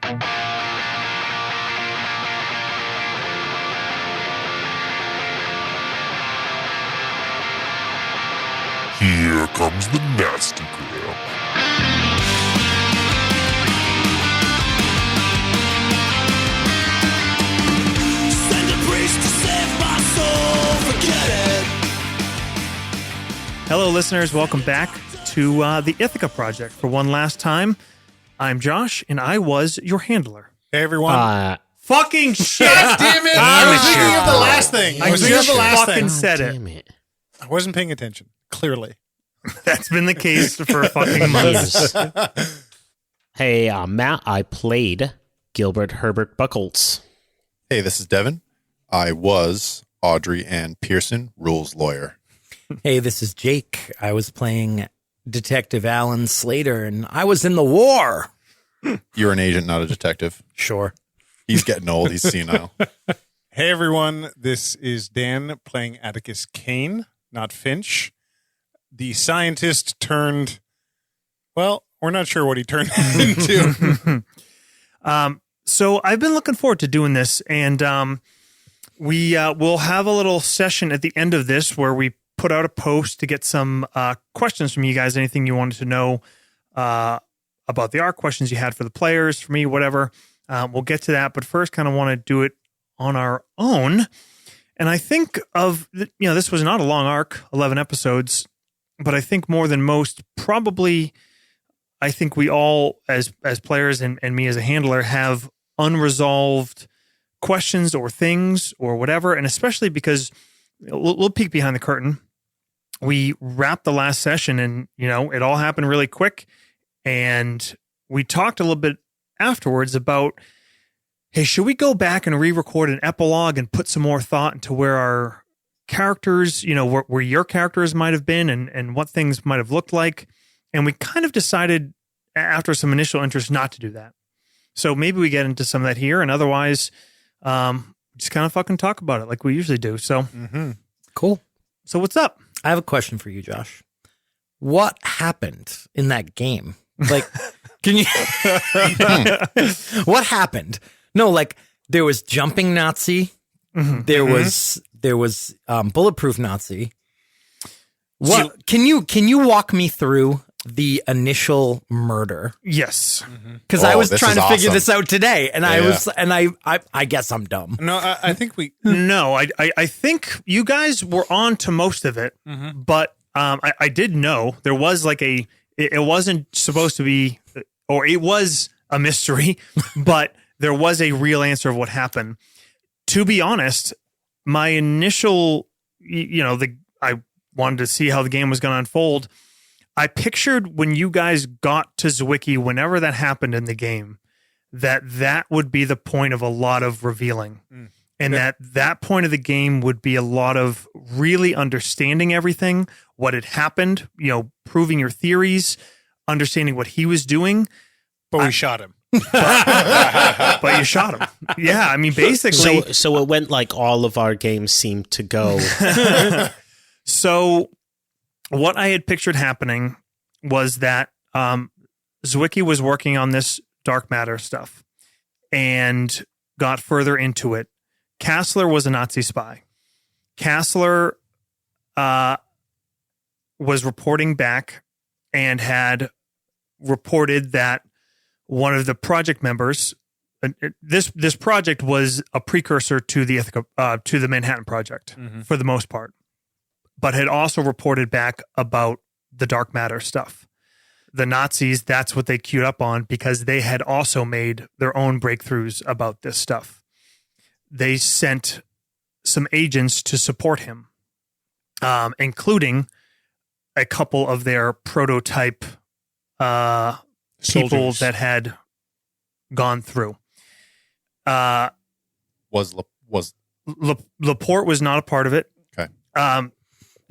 Here comes the nasty gram. Send a priest to save my soul, forget it. Hello, listeners. Welcome back to the Ithaca Project. For one last time, I'm Josh, and I was your handler. Hey, everyone. Fucking shit! Damn it! I was thinking of the last thing. I was thinking of just the last fucking thing. said Damn it. it. I wasn't paying attention, clearly. That's been the case for fucking months. Yes. Hey, Matt, I played Gilbert Herbert Buckles. Hey, this is Devin. I was Audrey Ann Pearson, rules lawyer. Hey, this is Jake. I was playing Detective Alan Slater, and I was in the war. You're an agent, not a detective. Sure. He's getting old. He's senile. Hey, everyone. This is Dan playing Atticus Kane, not Finch. The scientist turned, well, we're not sure what he turned into. So I've been looking forward to doing this, and we will have a little session at the end of this where we put out a post to get some questions from you guys, anything you wanted to know about the arc, questions you had for the players, for me, whatever. We'll get to that, but first kind of want to do it on our own. And I think this was not a long arc, 11 episodes, but I think more than most, probably, I think we all, as players and me as a handler, have unresolved questions or things or whatever. And especially because, we'll peek behind the curtain. We wrapped the last session and, it all happened really quick. And we talked a little bit afterwards about, hey, should we go back and re-record an epilogue and put some more thought into where our characters, where your characters might have been and what things might have looked like. And we kind of decided after some initial interest not to do that. So maybe we get into some of that here, and otherwise just kind of fucking talk about it like we usually do. So Cool. So what's up? I have a question for you, Josh. What happened in that game? Like, can you... What happened? No, like, there was jumping Nazi. There was bulletproof Nazi. What can you walk me through the initial murder? Yes. Because I was this trying is to figure awesome. this out today, and I guess I'm dumb. No, I think we... No, I think you guys were on to most of it, but I did know there was like it wasn't supposed to be, or it was a mystery, but there was a real answer of what happened. To be honest, my initial, I wanted to see how the game was going to unfold. I pictured when you guys got to Zwicky, whenever that happened in the game, that would be the point of a lot of revealing. And that point of the game would be a lot of really understanding everything, what had happened, proving your theories, understanding what he was doing. But we shot him. But you shot him. Yeah, I mean, basically. So it went like all of our games seemed to go. So what I had pictured happening was that Zwicky was working on this dark matter stuff and got further into it. Kassler was a Nazi spy. Kassler was reporting back and had reported that one of the project members, this project was a precursor to the Ithaca, to the Manhattan Project for the most part, but had also reported back about the dark matter stuff. The Nazis, that's what they queued up on because they had also made their own breakthroughs about this stuff. They sent some agents to support him, including a couple of their prototype people Soldiers. that had gone through. Was Laporte was not a part of it. Okay.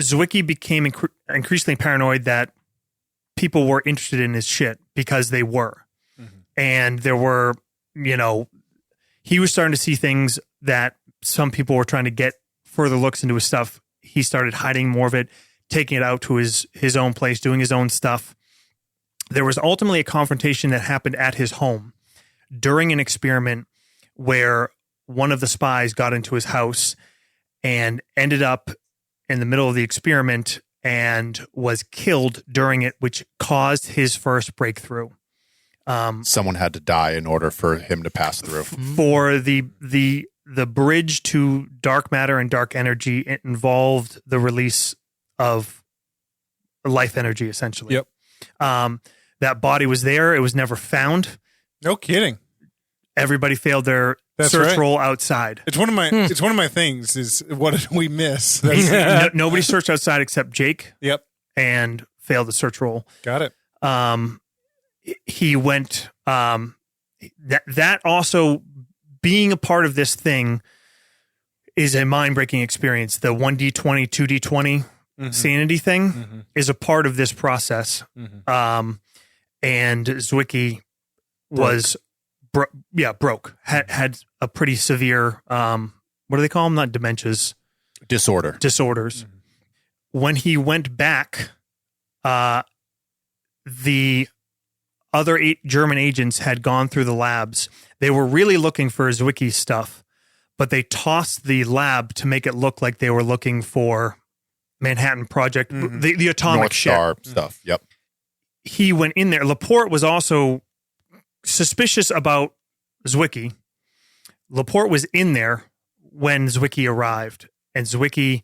Zwicky became increasingly paranoid that people were interested in his shit because they were. And there were, he was starting to see things that some people were trying to get further looks into his stuff. He started hiding more of it, taking it out to his own place, doing his own stuff. There was ultimately a confrontation that happened at his home. during an experiment where one of the spies got into his house and ended up in the middle of the experiment and was killed during it, which caused his first breakthrough. Someone had to die in order for him to pass through. For the bridge to dark matter and dark energy, it involved the release of life energy, essentially. Yep. That body was there. It was never found. No kidding. Everybody failed their That's search right. roll outside. It's one of my it's one of my things is what did we miss? That's, Nobody searched outside except Jake yep. and failed the search roll. Got it. He went, that also being a part of this thing is a mind-breaking experience. The 1D20, 2D20 sanity thing is a part of this process. And Zwicky was broke, had a pretty severe, what do they call them? Not dementias. Disorders. When he went back, the other 8 German agents had gone through the labs. They were really looking for Zwicky's stuff, but they tossed the lab to make it look like they were looking for Manhattan Project, the atomic North ship. Star stuff. Yep. He went in there. Laporte was also suspicious about Zwicky. Laporte was in there when Zwicky arrived, and Zwicky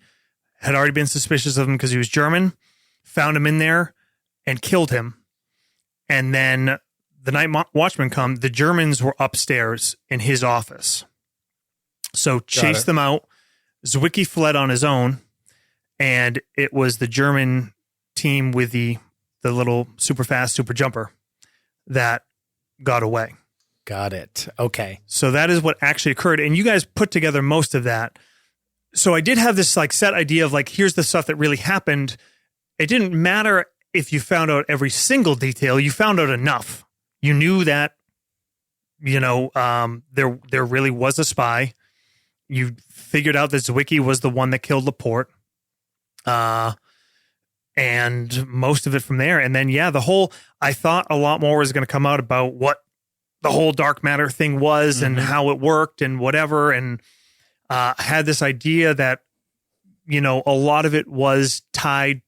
had already been suspicious of him because he was German, found him in there, and killed him. And then the night watchmen come, the Germans were upstairs in his office. So chased them out. Zwicky fled on his own, and it was the German team with the little super fast super jumper that got away. Got it. Okay. So that is what actually occurred. And you guys put together most of that. So I did have this like set idea of like, here's the stuff that really happened. It didn't matter if you found out every single detail. You found out enough. You knew that, there really was a spy. You figured out that Zwicky was the one that killed Laporte. And most of it from there. And then, I thought a lot more was going to come out about what the whole dark matter thing was and how it worked and whatever. And had this idea that, a lot of it was tied.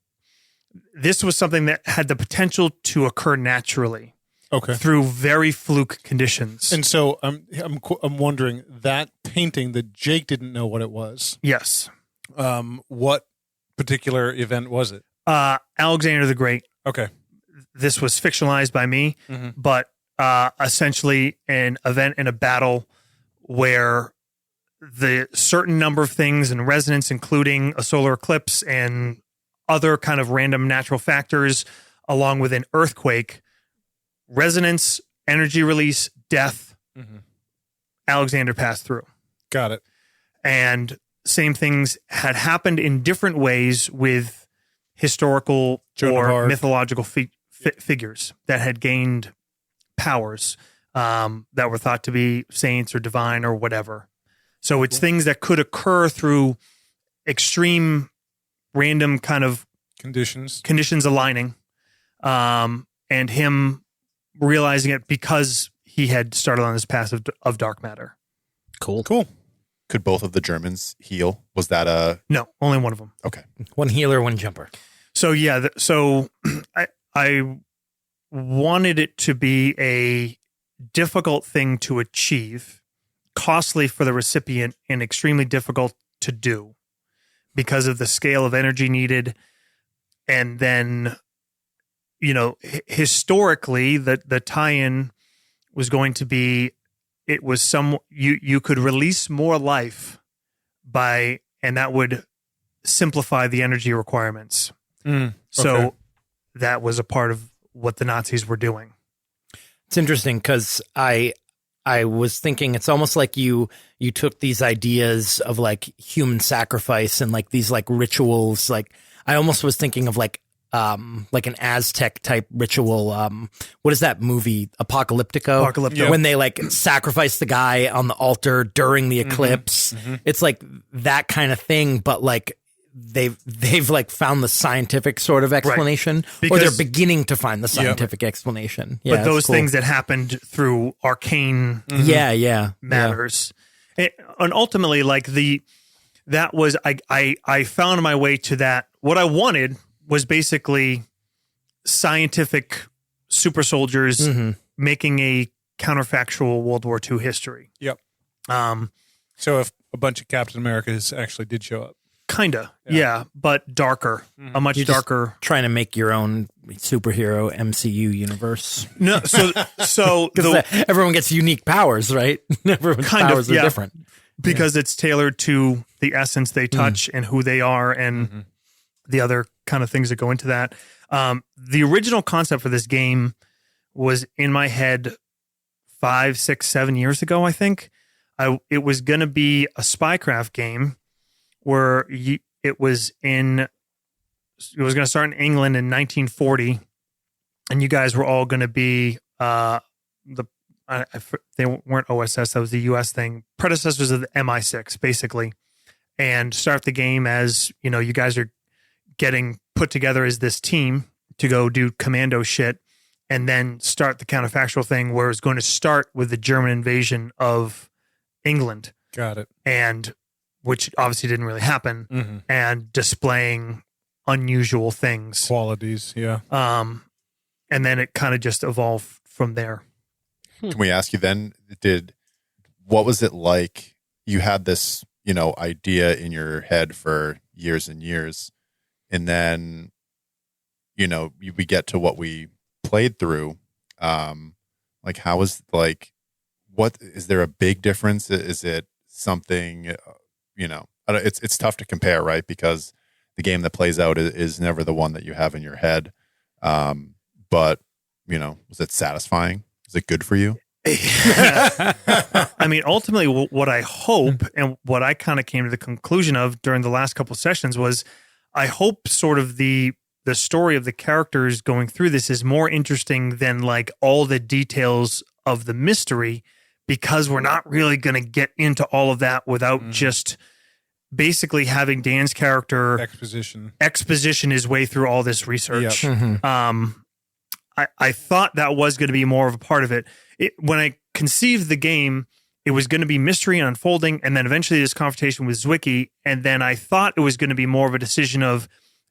This was something that had the potential to occur naturally. Okay. Through very fluke conditions. And so I'm wondering that painting that Jake didn't know what it was. Yes. What particular event was it? Alexander the Great. Okay. This was fictionalized by me, but essentially an event in a battle where the certain number of things in resonance, including a solar eclipse and other kind of random natural factors, along with an earthquake, resonance, energy release, death, Alexander passed through. Got it. And same things had happened in different ways with historical or mythological figures that had gained powers that were thought to be saints or divine or whatever. So it's things that could occur through extreme random kind of conditions aligning, and him realizing it because he had started on this path of dark matter. Cool. Could both of the Germans heal? Was that No, only one of them. Okay. One healer, one jumper. So I wanted it to be a difficult thing to achieve, costly for the recipient, and extremely difficult to do because of the scale of energy needed. And then, historically, the tie-in was going to be, it was you could release more life and that would simplify the energy requirements. So that was a part of what the Nazis were doing. It's interesting because I was thinking it's almost like you took these ideas of like human sacrifice and like these like rituals. Like I almost was thinking of like an Aztec type ritual. What is that movie? Apocalyptico. When they like sacrifice the guy on the altar during the eclipse. It's like that kind of thing, but like they've like found the scientific sort of explanation, or they're Because- beginning to find the scientific explanation. Yeah, but those it's cool. things that happened through arcane yeah, matters. And ultimately, like that was, I found my way to that. What I wanted was basically scientific super soldiers making a counterfactual World War II history. Yep. Um, So if a bunch of Captain Americas actually did show up. Kinda, yeah, but darker, a much You're just darker. trying to make your own superhero MCU universe. No, so Because everyone gets unique powers, right? Everyone's Kind of, powers are yeah. different. because it's tailored to the essence they touch and who they are and the other kind of things that go into that. The original concept for this game was in my head 5, 6, 7 years ago, I think. It was going to be a spycraft game where it was going to start in England in 1940, and you guys were all going to be they weren't OSS, that was the US thing, predecessors of the MI6, basically, and start the game as, you guys are getting put together as this team to go do commando shit, and then start the counterfactual thing where it's going to start with the German invasion of England. Got it. And which obviously didn't really happen, and displaying unusual things. Qualities, yeah. And then it kind of just evolved from there. Can we ask you then, what was it like? You had this, idea in your head for years and years, and then, we get to what we played through. Like, how is, like, what, is there a big difference? Is it something, it's tough to compare, right? Because the game that plays out is never the one that you have in your head. But, was it satisfying? Is it good for you? I mean, ultimately, what I hope and what I kind of came to the conclusion of during the last couple of sessions was I hope sort of the story of the characters going through this is more interesting than like all the details of the mystery, because we're not really going to get into all of that without just basically having Dan's character exposition his way through all this research. Yep. I thought that was going to be more of a part of it. When I conceived the game, it was going to be mystery and unfolding, and then eventually this confrontation with Zwicky, and then I thought it was going to be more of a decision of,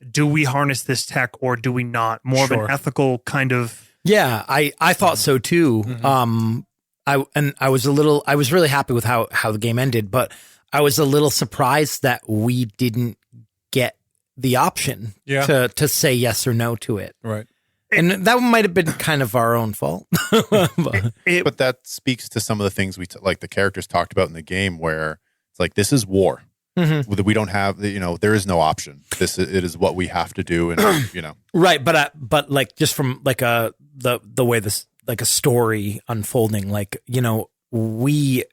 do we harness this tech or do we not? More of an ethical kind of... Yeah, I thought so too. I was really happy with how the game ended, but I was a little surprised that we didn't get the option to say yes or no to it. Right. And that might have been kind of our own fault. But that speaks to some of the things like the characters talked about in the game, where it's like, this is war. We don't have, there is no option. It is what we have to do. And, Right. But like, just from like the way this, like a story unfolding, like, we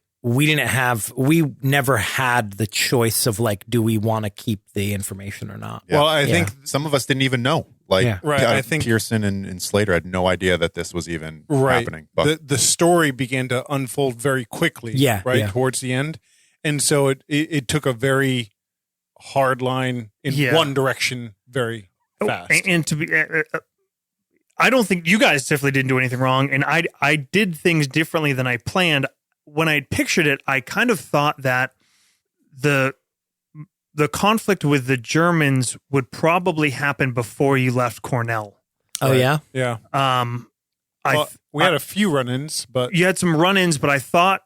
never had the choice of like, do we want to keep the information or not? Yeah. Well, I think some of us didn't even know. Like, right. I think Pearson and Slater had no idea that this was even happening. But the story began to unfold very quickly. Towards the end, and so it took a very hard line in one direction very fast. And to be, I don't think you guys definitely didn't do anything wrong, and I did things differently than I planned. When I pictured it, I kind of thought that the conflict with the Germans would probably happen before you left Cornell. Oh, yeah? Yeah. We had a few run-ins, but you had some run-ins, but I thought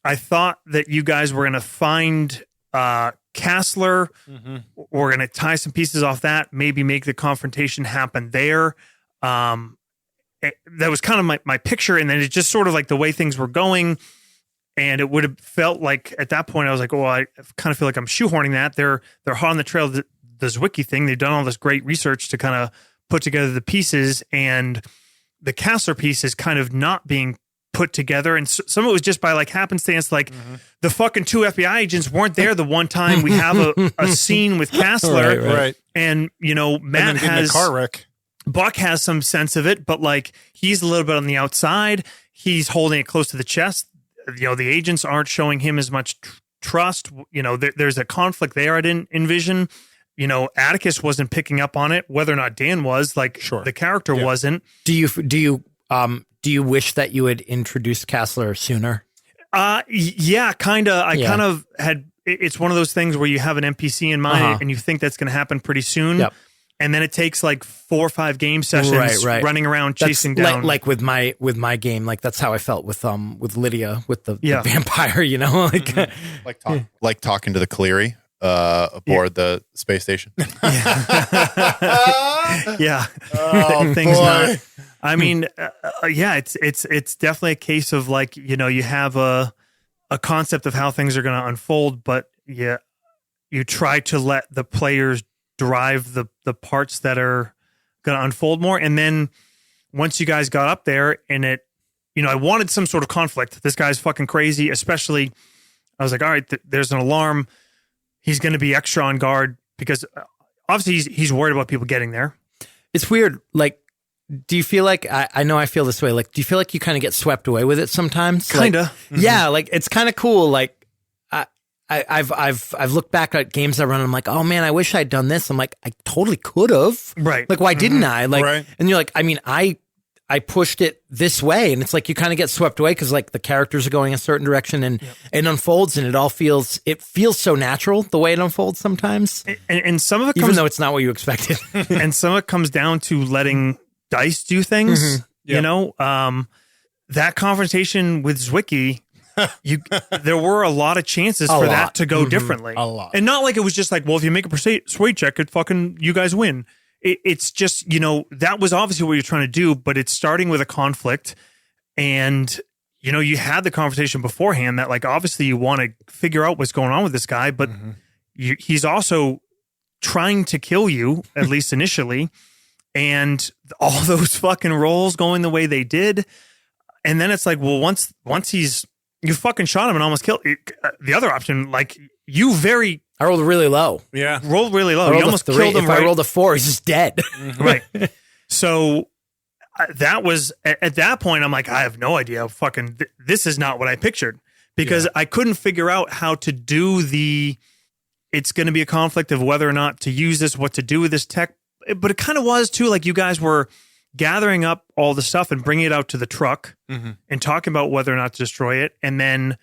that you guys were going to find Kassler. We're going to tie some pieces off that, maybe make the confrontation happen there. That was kind of my picture, and then it's just sort of like the way things were going. And it would have felt like at that point I was like, oh, I kind of feel like I'm shoehorning that. They're hot on the trail of the Zwicky thing. They've done all this great research to kind of put together the pieces, and the Kassler piece is kind of not being put together. And some of it was just by like happenstance, like the fucking 2 FBI agents weren't there the one time we have a scene with Kassler. right. And, Matt and then has a car wreck. Buck has some sense of it, but like he's a little bit on the outside. He's holding it close to the chest. The agents aren't showing him as much trust. There's a conflict there I didn't envision. Atticus wasn't picking up on it, whether or not Dan was, like Sure. the character wasn't. Do you wish that you had introduced Castler sooner? Yeah, kind of. I Yeah. kind of had, it's one of those things where you have an NPC in mind and you think that's going to happen pretty soon. Yep. And then it takes like 4 or 5 game sessions Right. running around chasing That's down. like with my game, like that's how I felt with Lydia, with the vampire, Like talking to the Cleary aboard the space station. yeah. Oh, Things boy. not. I mean, it's definitely a case of like, you have a concept of how things are going to unfold, but you try to let the players drive the parts that are going to unfold more. And then once you guys got up there and I wanted some sort of conflict. This guy's fucking crazy, especially I was like, all right, there's an alarm. He's going to be extra on guard because obviously he's worried about people getting there. It's weird. Like, do you feel like, I know I feel this way. Like, do you feel like you kind of get swept away with it sometimes? Kind of. Like, yeah. Like it's kind of cool. Like I've looked back at games I run and I'm like, oh man, I wish I'd done this. I'm like, I totally could have. Right. Like, why didn't I? Like, Right. and you're like, I mean, I pushed it this way, and it's like you kind of get swept away because like the characters are going a certain direction, and it unfolds, and it feels so natural the way it unfolds sometimes, And some of it even comes, though it's not what you expected. and some of it comes down to letting dice do things. Yep. That confrontation with Zwicky, there were a lot of chances for that to go differently. A lot. And not like it was just like, well, if you make a persuade check, you guys win. It's just, that was obviously what you're trying to do, but it's starting with a conflict. And, you had the conversation beforehand that like, obviously you want to figure out what's going on with this guy, but he's also trying to kill you, at least initially. And all those fucking rolls going the way they did. And then it's like, well, once you fucking shot him and almost killed the other option, like I rolled really low. Yeah. rolled really low. I rolled You almost a 3. killed him. If Right? I rolled a 4, he's just dead. Right. So that was at that point, I'm like, I have no idea. Fucking, this is not what I pictured because I couldn't figure out how to do it's going to be a conflict of whether or not to use this, what to do with this tech. But it kind of was too, like you guys were gathering up all the stuff and bringing it out to the truck and talking about whether or not to destroy it. And then,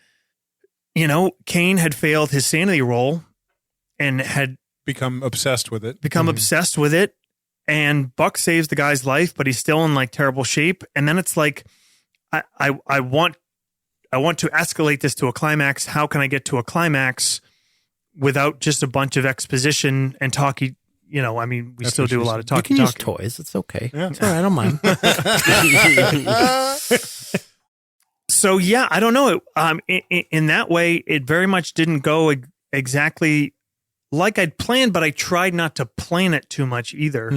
Kane had failed his sanity roll and had Become obsessed with it. obsessed with it. And Buck saves the guy's life, but he's still in like terrible shape. And then it's like, I want to escalate this to a climax. How can I get to a climax without just a bunch of exposition and talking? We That's still what do a she lot of said. You talking. can use toys. It's okay. Yeah. It's all right. I don't mind. So yeah, I don't know. In that way, it very much didn't go exactly like I'd planned, but I tried not to plan it too much either.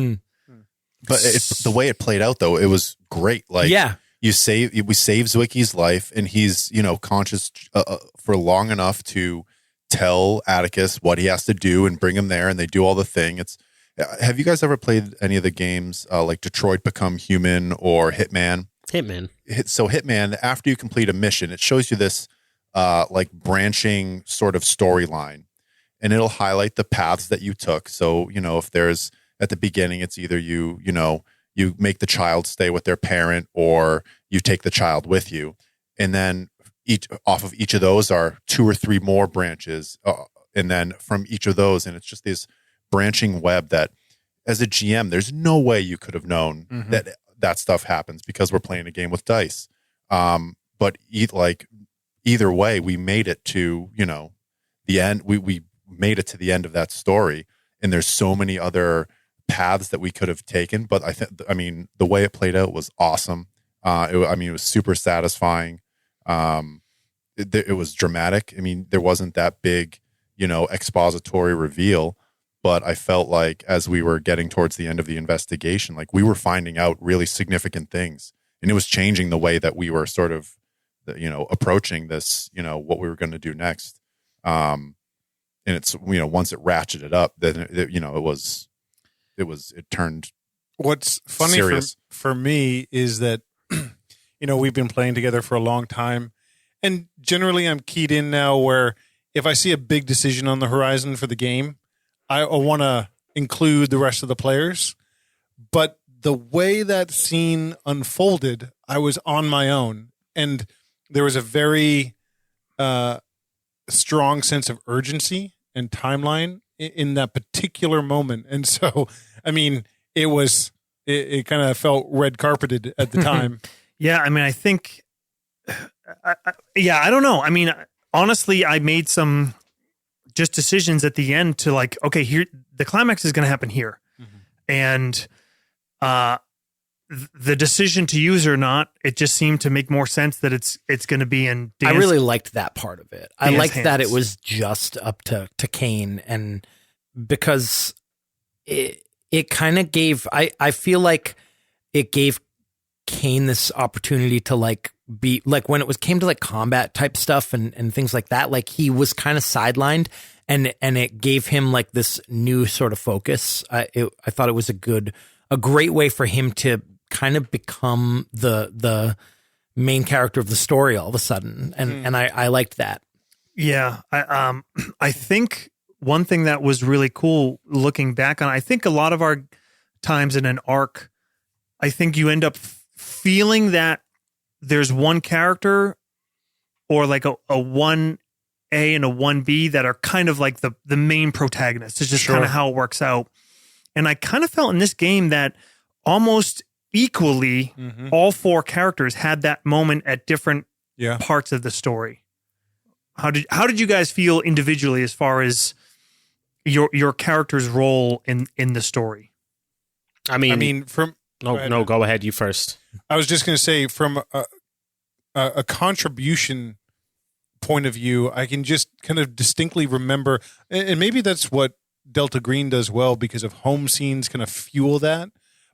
But the way it played out, though, it was great. Like, Yeah. we save Zwicky's life, and he's conscious for long enough to tell Atticus what he has to do and bring him there, and they do all the thing. Have you guys ever played any of the games like Detroit Become Human or Hitman? So Hitman, after you complete a mission, it shows you this like branching sort of storyline, and it'll highlight the paths that you took. So, if there's at the beginning, it's either you make the child stay with their parent or you take the child with you. And then off of each of those are 2 or 3 more branches. And then from each of those, and it's just this branching web that as a GM, there's no way you could have known that stuff happens because we're playing a game with dice. But either way, we made it to, the end. We made it to the end of that story. And there's so many other paths that we could have taken. But the way it played out was awesome. It was super satisfying. It was dramatic. There wasn't that big, expository reveal, but I felt like as we were getting towards the end of the investigation, like we were finding out really significant things, and it was changing the way that we were sort of, approaching this, what we were going to do next. And it's, once it ratcheted up, then it turned. What's funny serious. for me is that, we've been playing together for a long time, and generally I'm keyed in now where if I see a big decision on the horizon for the game, I want to include the rest of the players, but the way that scene unfolded, I was on my own, and there was a very strong sense of urgency and timeline in that particular moment. And so, I mean, it kind of felt red carpeted at the time. Yeah, I mean, I think, I don't know. I mean, honestly, I made some just decisions at the end to like, okay, here, the climax is going to happen here. And the decision to use or not, it just seemed to make more sense that it's going to be in Dan's, I really liked that part of it. I Dan's liked that hands. it was just up to Kane, and because it kind of gave, I feel like it gave Kane this opportunity to like be like, when it came to like combat type stuff and things like that, like he was kind of sidelined, and it gave him like this new sort of focus. I thought it was a great way for him to kind of become the main character of the story all of a sudden. And I liked that. Yeah. I think one thing that was really cool looking back on, I think a lot of our times in an arc, I think you end up feeling that there's one character or like a 1A and a 1B that are kind of like the main protagonist. It's just kind of how it works out. And I kind of felt in this game that almost equally all four characters had that moment at different parts of the story. How did you guys feel individually as far as your character's role in the story? I mean, from go ahead. You first. I was just going to say, from a contribution point of view, I can just kind of distinctly remember, and maybe that's what Delta Green does well, because of home scenes kind of fuel that.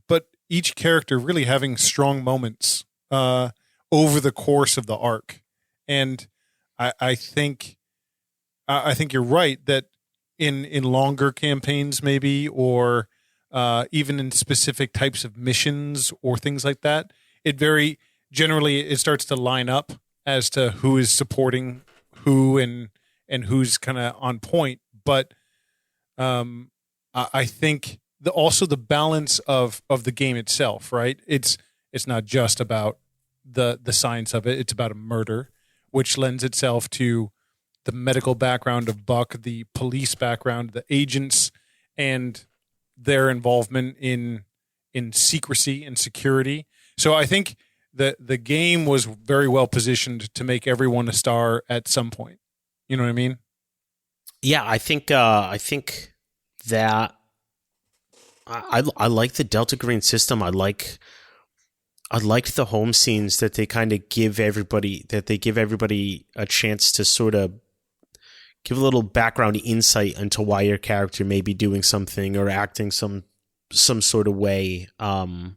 But each character really having strong moments over the course of the arc, and I think you're right that in longer campaigns, maybe, or even in specific types of missions or things like that, it starts to line up as to who is supporting who and who's kind of on point. But I think also the balance of the game itself, right? It's not just about the science of it. It's about a murder, which lends itself to the medical background of Buck, the police background, the agents, and their involvement in secrecy and security. So I think the game was very well positioned to make everyone a star at some point. You know what I mean? Yeah, I think that I like the Delta Green system. I liked the home scenes that they kind of give everybody a chance to sort of give a little background insight into why your character may be doing something or acting some sort of way. And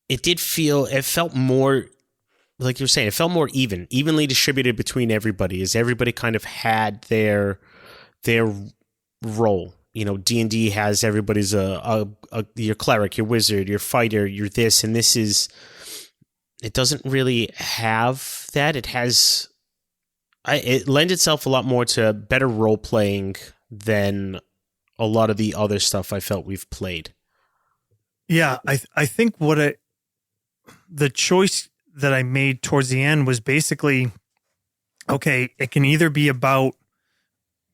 it felt more, like you were saying, it felt more evenly distributed between everybody, as everybody kind of had their role. You know, D&D has everybody's your cleric, your wizard, your fighter, your this, and this is, it doesn't really have that. It lends itself a lot more to better role playing than a lot of the other stuff I felt we've played. Yeah, I think the choice that I made towards the end was basically, okay, it can either be about,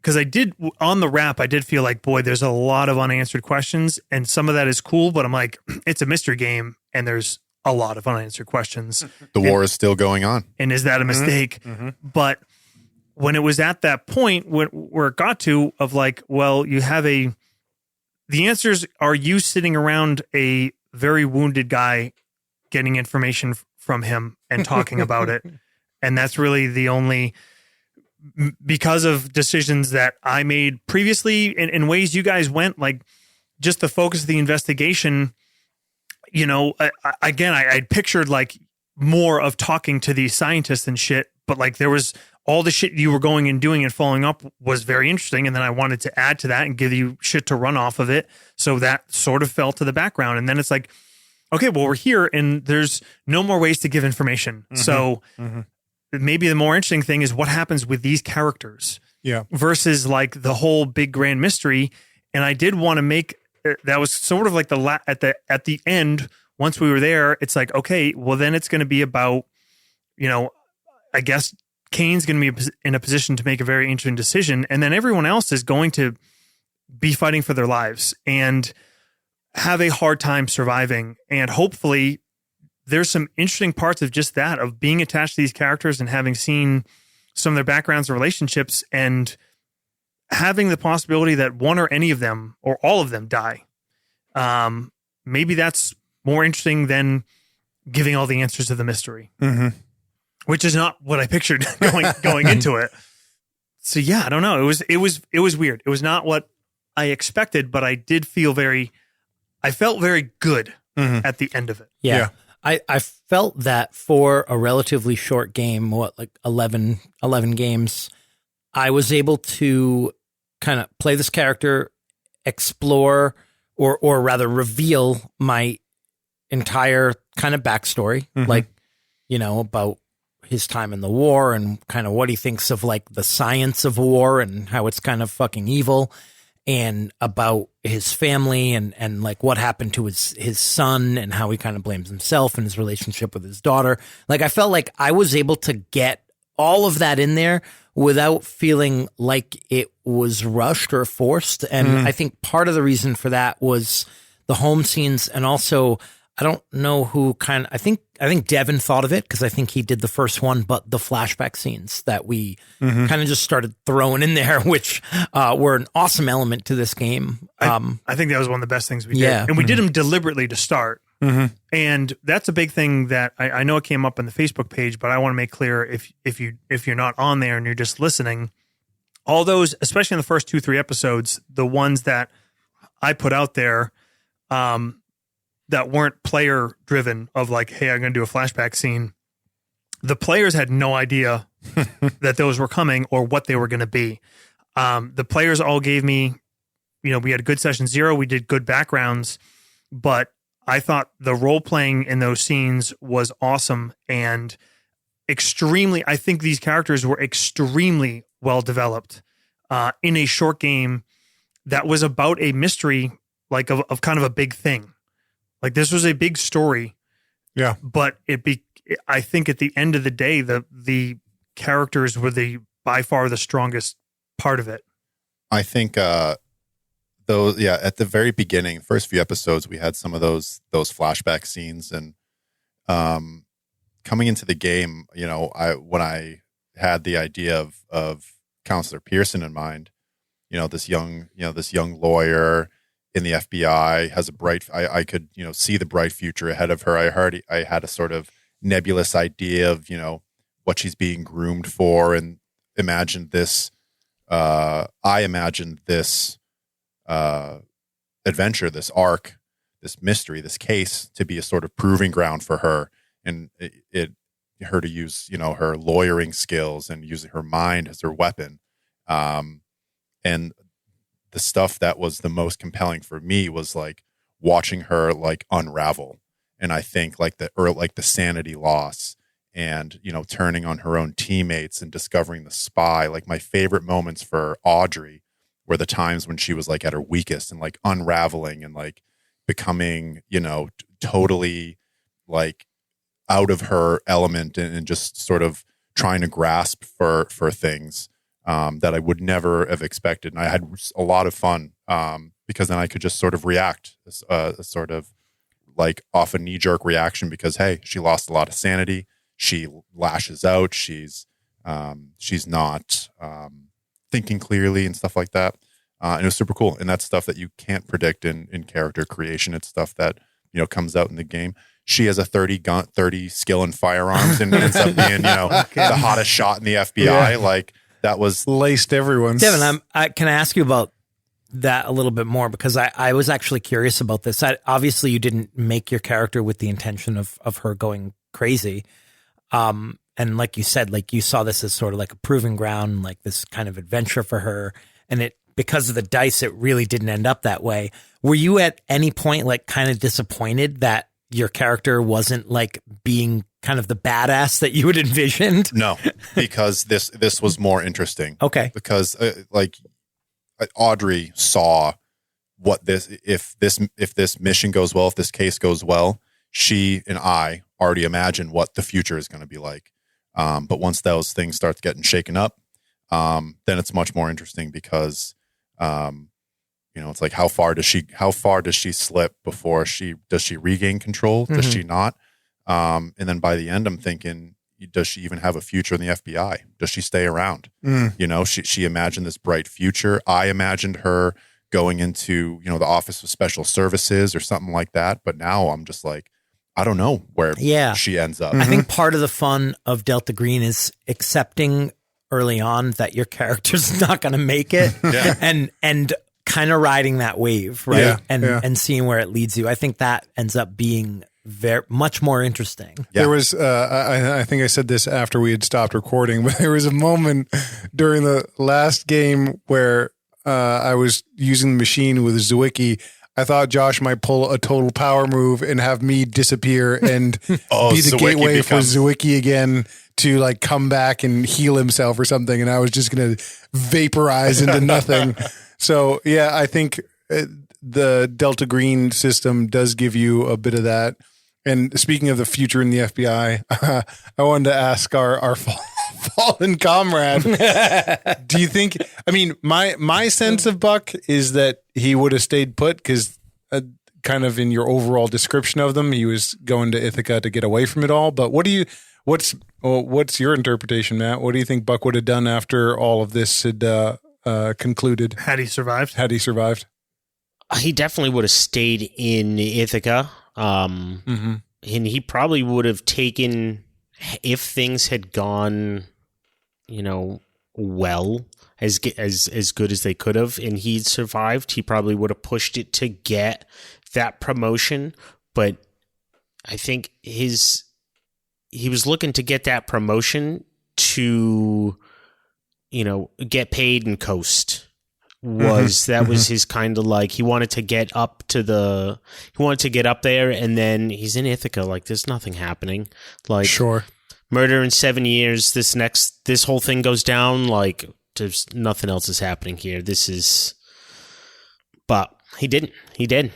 because on the wrap, I did feel like, boy, there's a lot of unanswered questions, and some of that is cool, but I'm like, it's a mystery game, and there's a lot of unanswered questions. The war is still going on. And is that a mistake? But when it was at that point where it got to of like, well, you have the answers are you sitting around a very wounded guy getting information from him and talking about it. And that's really the only, because of decisions that I made previously in ways you guys went, like just the focus of the investigation, you know, I pictured like more of talking to these scientists and shit, but like there was all the shit you were going and doing and following up was very interesting. And then I wanted to add to that and give you shit to run off of it. So that sort of fell to the background. And then it's like, okay, well, we're here and there's no more ways to give information. So maybe the more interesting thing is what happens with these characters. Yeah. versus like the whole big grand mystery. And I did want to make that was sort of like at the end. Once we were there, it's like, okay, well then it's going to be about, I guess Kane's going to be in a position to make a very interesting decision, and then everyone else is going to be fighting for their lives and have a hard time surviving. And hopefully there's some interesting parts of just that, of being attached to these characters and having seen some of their backgrounds and relationships, and having the possibility that one or any of them or all of them die. Maybe that's more interesting than giving all the answers to the mystery, which is not what I pictured going into it. So yeah, I don't know. It was weird. It was not what I expected, but I did feel I felt very good at the end of it. Yeah. I felt that for a relatively short game, like 11 games, I was able to kind of play this character, explore, or rather reveal my entire kind of backstory, like, about his time in the war and kind of what he thinks of like the science of war and how it's kind of fucking evil, and about his family and like what happened to his son and how he kind of blames himself and his relationship with his daughter. Like, I felt like I was able to get all of that in there without feeling like it was rushed or forced. And I think part of the reason for that was the home scenes. And also, I don't know who I think Devin thought of it, because I think he did the first one, but the flashback scenes that we kind of just started throwing in there, which were an awesome element to this game. I think that was one of the best things we did. Yeah. And we did them deliberately to start. And that's a big thing that I know it came up on the Facebook page, but I want to make clear, if you're not on there and you're just listening, all those, especially in the first 2-3 episodes, the ones that I put out there, that weren't player driven, of like, hey, I'm going to do a flashback scene. The players had no idea that those were coming or what they were going to be. The players all gave me, we had a good session 0. We did good backgrounds, but I thought the role playing in those scenes was awesome and I think these characters were extremely well developed in a short game that was about a mystery, like of kind of a big thing. Like, this was a big story. Yeah. But I think at the end of the day, the characters were by far the strongest part of it. I think at the very beginning, first few episodes, we had some of those flashback scenes, and coming into the game, when I had the idea of Counselor Pearson in mind, this young lawyer in the FBI, has I could, see the bright future ahead of her. I had a sort of nebulous idea of, what she's being groomed for, and imagined this adventure, this arc, this mystery, this case to be a sort of proving ground for her, and her to use, her lawyering skills and using her mind as her weapon. And the stuff that was the most compelling for me was like watching her like unravel. And I think like the sanity loss and, turning on her own teammates and discovering the spy. Like, my favorite moments for Audrey were the times when she was like at her weakest and like unraveling and like becoming, totally like out of her element and just sort of trying to grasp for things that I would never have expected. And I had a lot of fun because then I could just sort of react, sort of like off a knee-jerk reaction, because, hey, she lost a lot of sanity. She lashes out. She's not thinking clearly and stuff like that. And it was super cool. And that's stuff that you can't predict in character creation. It's stuff that, comes out in the game. She has a 30 skill in firearms and ends up being, the hottest shot in the FBI. Yeah. Like, that was laced everyone. Devin, can I ask you about that a little bit more? Because I was actually curious about this. Obviously, you didn't make your character with the intention of her going crazy. And like you said, like, you saw this as sort of like a proving ground, like this kind of adventure for her. And because of the dice, it really didn't end up that way. Were you at any point like kind of disappointed that your character wasn't like being kind of the badass that you had envisioned? No, because this was more interesting. Okay. Because Audrey saw what if this mission goes well, if this case goes well, she and I already imagine what the future is going to be like. But once those things start getting shaken up, then it's much more interesting because, it's like how far does she slip before does she regain control? Does she not? And then by the end, I'm thinking, does she even have a future in the FBI? Does she stay around? She imagined this bright future. I imagined her going into, the Office of Special Services or something like that. But now I'm just like, I don't know where she ends up. I think part of the fun of Delta Green is accepting early on that your character's not going to make it and kind of riding that wave, right? And seeing where it leads you. I think that ends up being very much more interesting. Yeah. There was, I think I said this after we had stopped recording, but there was a moment during the last game where I was using the machine with Zwicky. I thought Josh might pull a total power move and have me disappear and be the gateway for Zwicky again to like come back and heal himself or something. And I was just going to vaporize into nothing. So yeah, I think the Delta Green system does give you a bit of that. And speaking of the future in the FBI, I wanted to ask our fallen comrade, do you think, my sense of Buck is that he would have stayed put because kind of in your overall description of them, he was going to Ithaca to get away from it all. But what's your interpretation, Matt? What do you think Buck would have done after all of this had concluded? Had he survived? He definitely would have stayed in Ithaca. And he probably would have taken, if things had gone, well, as good as they could have, and he'd survived, he probably would have pushed it to get that promotion. But I think he was looking to get that promotion to, get paid and coast. Was his kind of like, he wanted to get up there, and then he's in Ithaca, like there's nothing happening, like sure, murder in 7 years, this whole thing goes down, like there's nothing else is happening here, but he did he did,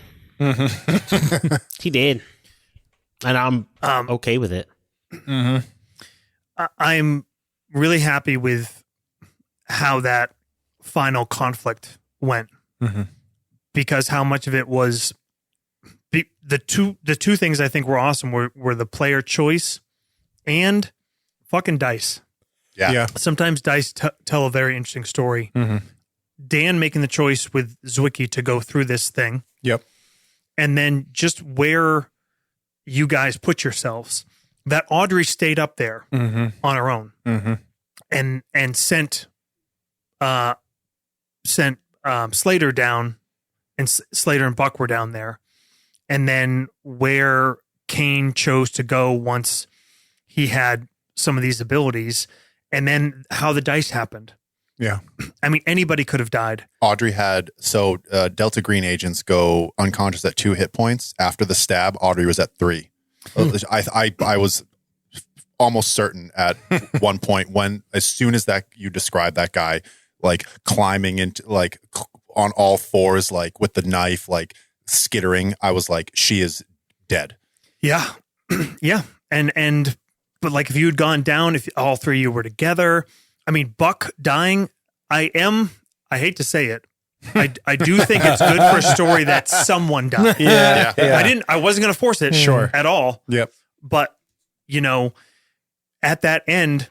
and I'm okay with it. I'm really happy with how that final conflict went, because how much of it was the two things I think were awesome were the player choice and fucking dice. Yeah. Sometimes dice tell a very interesting story. Dan making the choice with Zwicky to go through this thing. Yep. And then just where you guys put yourselves. That Audrey stayed up there on her own and sent Slater down, and Slater and Buck were down there. And then where Kane chose to go once he had some of these abilities, and then how the dice happened. Yeah. Anybody could have died. Audrey had, Delta Green agents go unconscious at 2 hit points. After the stab, Audrey was at 3. I was almost certain at one point as soon as that you described that guy, like climbing into like on all fours, like with the knife, like skittering, I was like, she is dead. Yeah. Yeah. But like if you had gone down, if all three of you were together, Buck dying, I hate to say it, I do think it's good for a story that someone died. Yeah. I wasn't going to force it at all. Yep. But, at that end,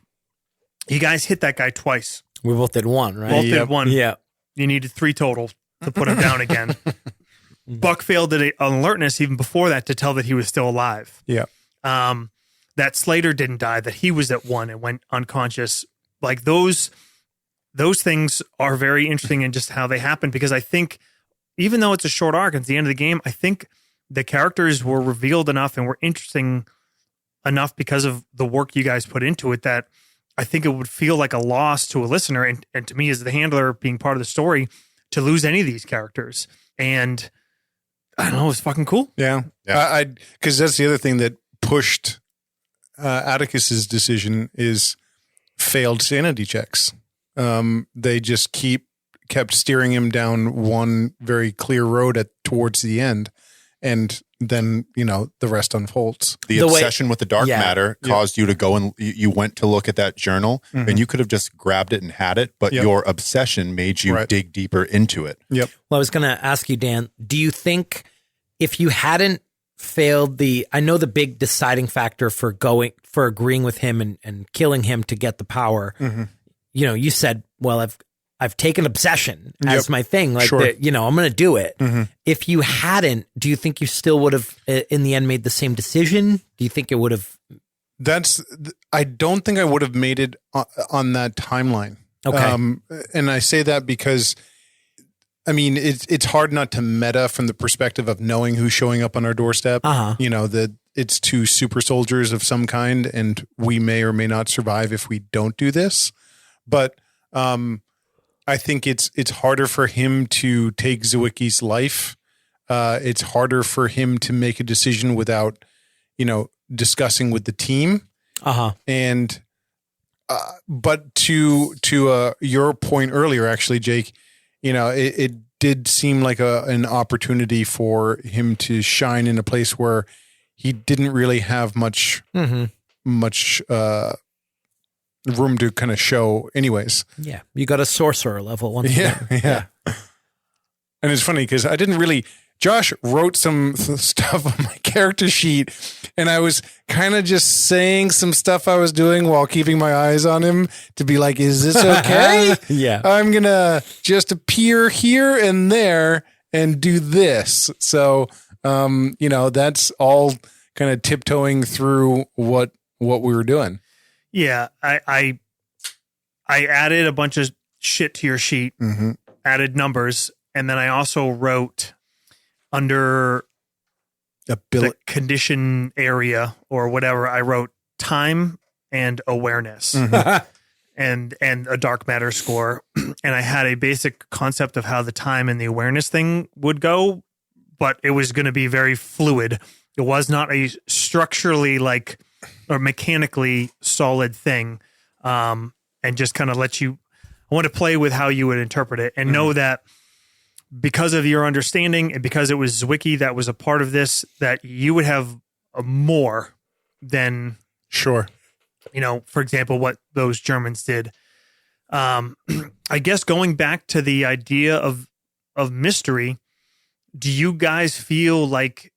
you guys hit that guy twice. We both did one, right? Both did one. Yeah. You needed 3 total to put him down again. Buck failed at alertness even before that to tell that he was still alive. Yeah. That Slater didn't die, that he was at 1 and went unconscious. Like those things are very interesting in just how they happen, because I think even though it's a short arc at the end of the game, I think the characters were revealed enough and were interesting enough because of the work you guys put into it that I think it would feel like a loss to a listener and to me as the handler being part of the story to lose any of these characters. And I don't know, it was fucking cool. Yeah. Because that's the other thing that pushed Atticus's decision is failed sanity checks. They just kept steering him down one very clear road towards the end, and then the rest unfolds. The obsession with the dark matter caused you to go and you went to look at that journal, and you could have just grabbed it and had it, but your obsession made you dig deeper into it. Yep. Well, I was going to ask you, Dan, do you think if you hadn't failed I know the big deciding factor for agreeing with him and killing him to get the power, you said, well, I've taken obsession as my thing. Like, I'm going to do it. If you hadn't, do you think you still would have, in the end, made the same decision? Do you think it would have? I don't think I would have made it on that timeline. Okay. And I say that because, I mean, it's hard not to meta from the perspective of knowing who's showing up on our doorstep. That it's two super soldiers of some kind, and we may or may not survive if we don't do this. But, I think it's harder for him to take Zwickie's life. It's harder for him to make a decision without, discussing with the team. And, but to your point earlier, actually, Jake, it did seem like an opportunity for him to shine in a place where he didn't really have much room to kind of show anyways. Yeah. You got a sorcerer level once again. Yeah. And it's funny because Josh wrote some stuff on my character sheet, and I was kind of just saying some stuff I was doing while keeping my eyes on him to be like, is this okay? Yeah. I'm going to just appear here and there and do this. So, that's all kind of tiptoeing through what we were doing. Yeah, I added a bunch of shit to your sheet, added numbers, and then I also wrote under the condition area or whatever, I wrote time and awareness and a dark matter score. And I had a basic concept of how the time and the awareness thing would go, but it was going to be very fluid. It was not a structurally or mechanically solid thing. And just kind of I want to play with how you would interpret it and know that because of your understanding and because it was Zwickie that was a part of this, that you would have more than, sure, for example, what those Germans did. I guess going back to the idea of mystery, do you guys feel like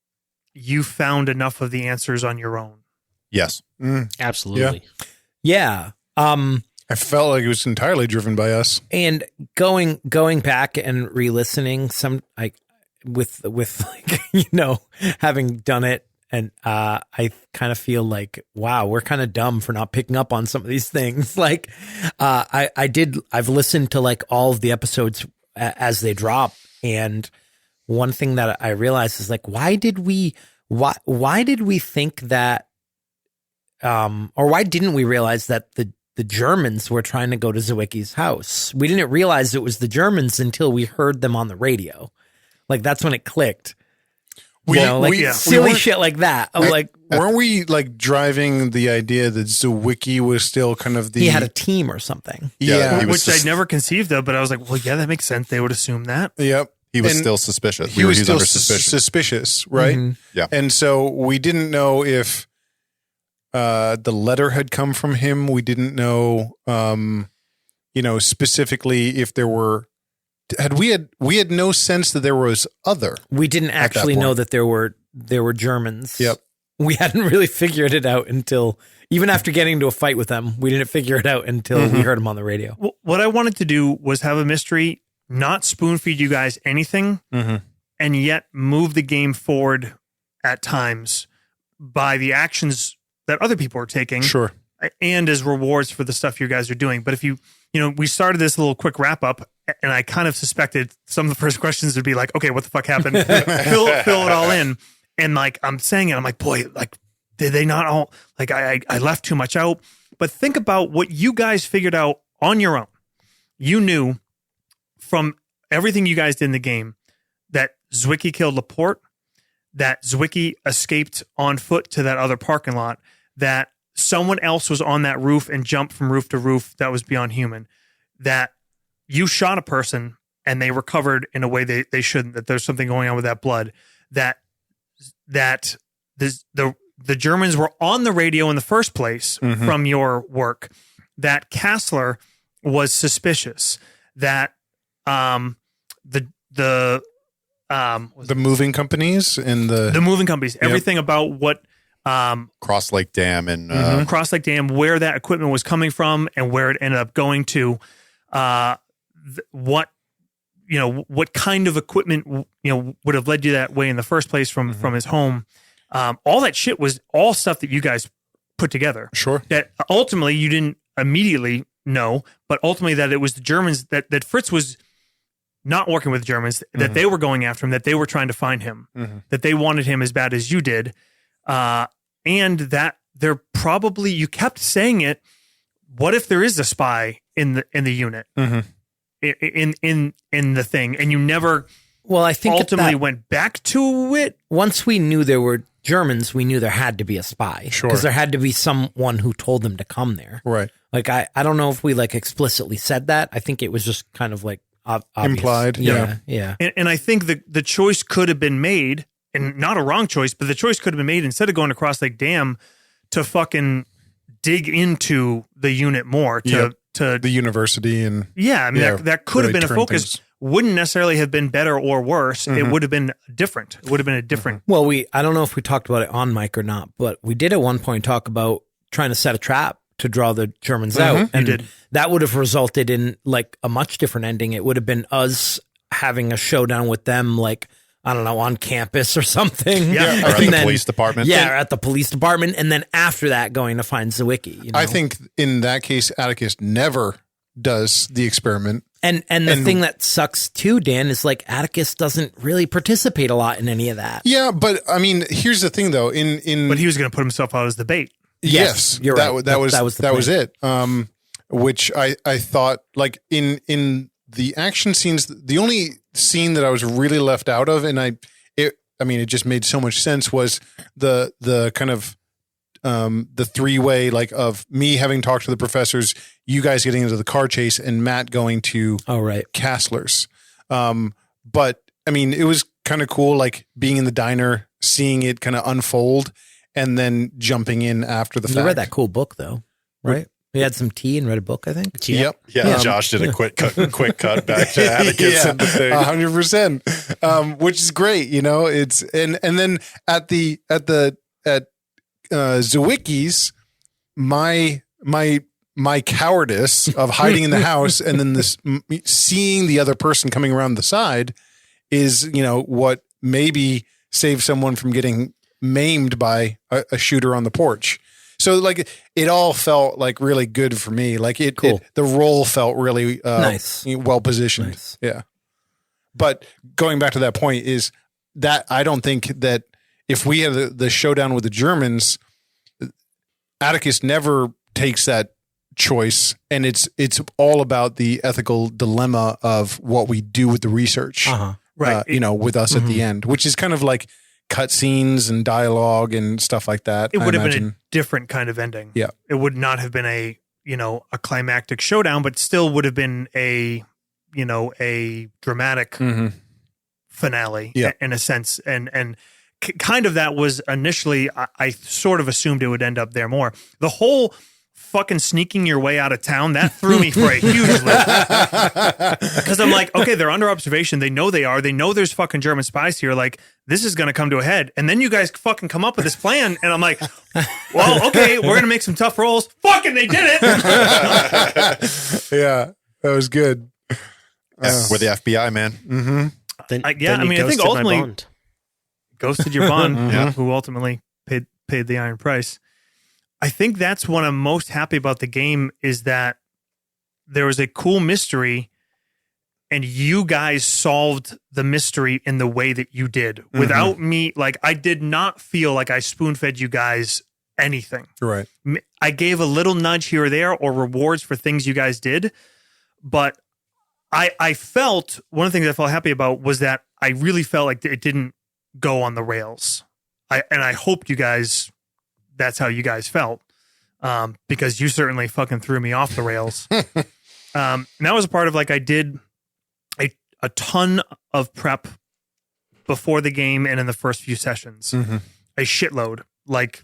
you found enough of the answers on your own? Yes. Absolutely. Yeah. I felt like it was entirely driven by us. And going back and re-listening with having done it, and I kind of feel like, wow, we're kind of dumb for not picking up on some of these things. I've listened to all of the episodes as they drop, and one thing that I realized is why did we think that, or why didn't we realize that the Germans were trying to go to Zwickie's house? We didn't realize it was the Germans until we heard them on the radio. That's when it clicked. Silly shit like that. Weren't we driving the idea that Zwickie was still kind of he had a team or something? Yeah. Which I never conceived of, but I was like, well, yeah, that makes sense. They would assume that. Yep. He was still suspicious. He was still suspicious, right? Mm-hmm. Yeah. And so we didn't know if the letter had come from him. We didn't know, specifically if there were. We had no sense that there was other. We didn't actually know that there were Germans. Yep. We hadn't really figured it out until, even after getting into a fight with them, we didn't figure it out until we heard them on the radio. What I wanted to do was have a mystery, not spoon feed you guys anything, and yet move the game forward at times by the actions that other people are taking. Sure. And as rewards for the stuff you guys are doing. But if we started this little quick wrap up, and I kind of suspected some of the first questions would be like, okay, what the fuck happened? fill it all in. And I'm saying it, I'm like, boy, did they not all, I left too much out. But think about what you guys figured out on your own. You knew from everything you guys did in the game that Zwickie killed Laporte, that Zwickie escaped on foot to that other parking lot, that someone else was on that roof and jumped from roof to roof that was beyond human, that you shot a person and they recovered in a way they shouldn't, that there's something going on with that blood, that the Germans were on the radio in the first place from your work, that Kassler was suspicious, that the moving companies and the moving companies, everything about what Cross Lake Dam and Cross Lake Dam, where that equipment was coming from and where it ended up going to, what kind of equipment would have led you that way in the first place from his home. All that shit was all stuff that you guys put together. Sure. That ultimately you didn't immediately know, but ultimately that it was the Germans, that Fritz was not working with the Germans, that they were going after him, that they were trying to find him, that they wanted him as bad as you did. And that they're probably, you kept saying it, what if there is a spy in the unit, in the thing, and you never I think ultimately went back to it? Once we knew there were Germans, we knew there had to be a spy. Sure. Because there had to be someone who told them to come there. Right. Like, I don't know if we explicitly said that. I think it was just kind of obvious. Implied. Yeah. And I think the choice could have been made, and not a wrong choice, but the choice could have been made, instead of going to Cross Lake Dam, to fucking dig into the unit more, to the university and that could have really been a turn focus. things. Wouldn't necessarily have been better or worse. It would have been different. It would have been a different. Well, I don't know if we talked about it on mic or not, but we did at one point talk about trying to set a trap to draw the Germans out. And did. That would have resulted in a much different ending. It would have been us having a showdown with them, I don't know, on campus or something. Yeah. or at the police department. Yeah, or at the police department. And then after that, going to find Zwicky. I think in that case, Atticus never does the experiment. And the thing that sucks too, Dan, is Atticus doesn't really participate a lot in any of that. Yeah, but I mean, here's the thing though. But he was going to put himself out as the bait. Yes, you're right. That was it. Which I thought in the action scenes, the only scene that I was really left out of, and it just made so much sense, was the kind of the three-way of me having talked to the professors, you guys getting into the car chase, and Matt going to Kassler's. But I mean, it was kind of cool, being in the diner, seeing it kind of unfold, and then jumping in after the fact. You read that cool book though, right? We had some tea and read a book, I think. Yep. Yeah. Josh did a quick cut back to Atticus and the thing. 100%. Which is great, it's and then at Zwicky's, my cowardice of hiding in the house and then seeing the other person coming around the side is, what maybe saved someone from getting maimed by a shooter on the porch. So it all felt really good for me. The role felt really nice, well positioned. Nice. Yeah. But going back to that point is that I don't think that if we had the showdown with the Germans, Atticus never takes that choice, and it's all about the ethical dilemma of what we do with the research. Right. With us at the end, which is kind of cut scenes and dialogue and stuff like that. It would have been a different kind of ending. Yeah. It would not have been a climactic showdown, but still would have been a dramatic finale in a sense. And kind of that was initially, I sort of assumed it would end up there more. The whole fucking sneaking your way out of town, that threw me for a huge loop. Because I'm okay, they're under observation. They know they know there's fucking German spies here. This is going to come to a head. And then you guys fucking come up with this plan. And I'm well, okay, we're going to make some tough rolls. Fucking they did it. Yeah, that was good. We're the FBI, man. Mm-hmm. Then I you think ghosted my ultimately bond. ghosted your bond, who ultimately paid the iron price. I think that's what I'm most happy about the game, is that there was a cool mystery and you guys solved the mystery in the way that you did without me. I did not feel like I spoon-fed you guys anything. Right. I gave a little nudge here or there, or rewards for things you guys did. But I felt, one of the things I felt happy about was that I really felt like it didn't go on the rails. I hoped you guys, that's how you guys felt. because you certainly fucking threw me off the rails. And that was a part of like I did a ton of prep before the game and in the first few sessions. A shitload, like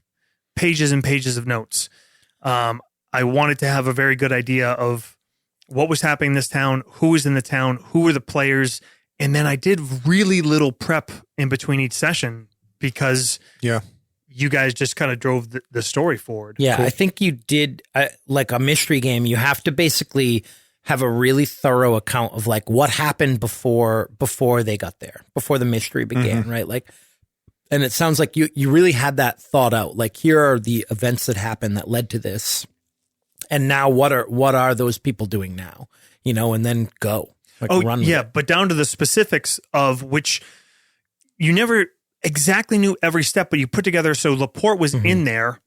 pages and pages of notes. I wanted to have a very good idea of what was happening in this town, who was in the town, who were the players. And then I did really little prep in between each session because you guys just kind of drove the story forward. Yeah, cool. I think you did like a mystery game. You have to basically have a really thorough account of like what happened before they got there, before the mystery began, right? Like, and it sounds like you really had that thought out. Like, here are the events that happened that led to this. And now what are those people doing now? You know, and then go. Like, run with it. But down to the specifics of which you never exactly knew every step, but you put together. So Laporte was in there,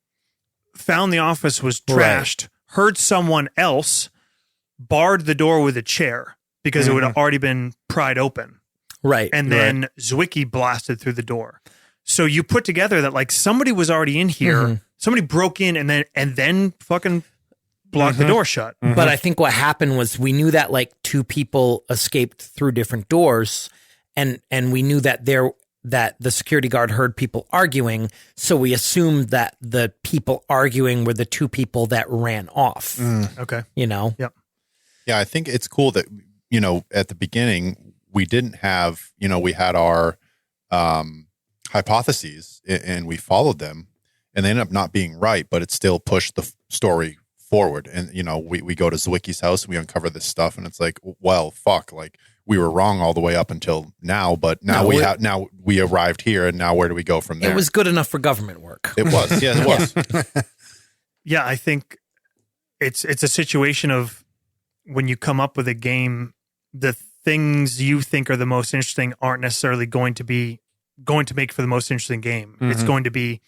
found the office was trashed, heard someone else, barred the door with a chair because it would have already been pried open. Right. And then Zwicky blasted through the door. So you put together that like somebody was already in here, somebody broke in and then fucking blocked the door shut. But I think what happened was we knew that like two people escaped through different doors, and we knew that that the security guard heard people arguing, so we assumed that the people arguing were the two people that ran off. Okay. You know? Yep. Yeah, I think it's cool that, you know, at the beginning, we didn't have, you know, we had our hypotheses and we followed them, and they ended up not being right, but it still pushed the story forward. And, you know, we go to Zwicky's house and we uncover this stuff, and it's like, well, fuck, like we were wrong all the way up until now, but now we arrived here, and now where do we go from there? It was good enough for government work. It was. Yeah, it was. Yeah, I think it's a situation of when you come up with a game, the things you think are the most interesting aren't necessarily going to make for the most interesting game. It's going to be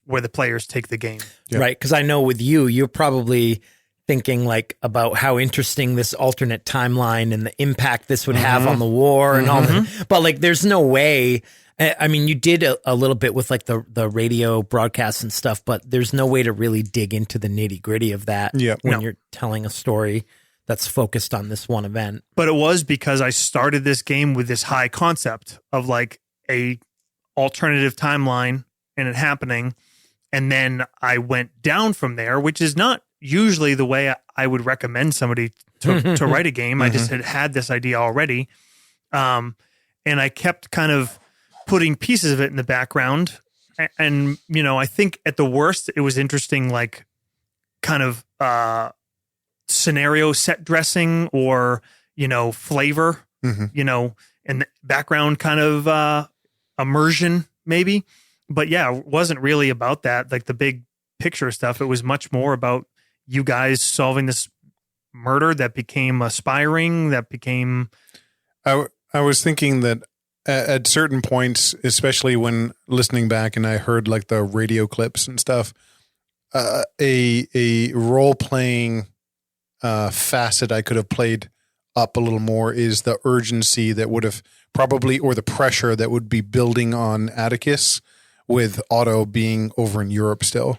where the players take the game. Yeah. Right. Because I know with you're probably thinking like about how interesting this alternate timeline and the impact this would have on the war and all that. But like, there's no way. I mean, you did a little bit with like the radio broadcasts and stuff, but there's no way to really dig into the nitty gritty of that when you're telling a story that's focused on this one event. But it was because I started this game with this high concept of like a alternative timeline and it happening. And then I went down from there, which is not usually the way I would recommend somebody to write a game. I just had this idea already. And I kept kind of putting pieces of it in the background. And, you know, I think at the worst, it was interesting, like kind of scenario set dressing or, you know, flavor, you know, and the background kind of immersion maybe. But yeah, it wasn't really about that, like the big picture stuff. It was much more about you guys solving this murder that became aspiring, that became... I was thinking that at certain points, especially when listening back and I heard like the radio clips and stuff, a role-playing facet I could have played up a little more is the urgency that would have probably, or the pressure that would be building on Atticus with Otto being over in Europe still.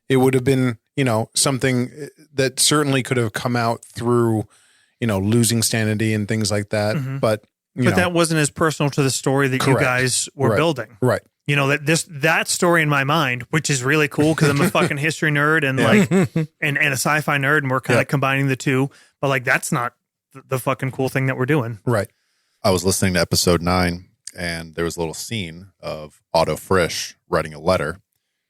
It would have been, you know, something that certainly could have come out through, you know, losing sanity and things like that. But that wasn't as personal to the story that you guys were building. Right. You know, that story in my mind, which is really cool because I'm a fucking history nerd and like and a sci-fi nerd, and we're kind of combining the two. But like, that's not the fucking cool thing that we're doing. Right. I was listening to episode 9, and there was a little scene of Otto Frisch writing a letter,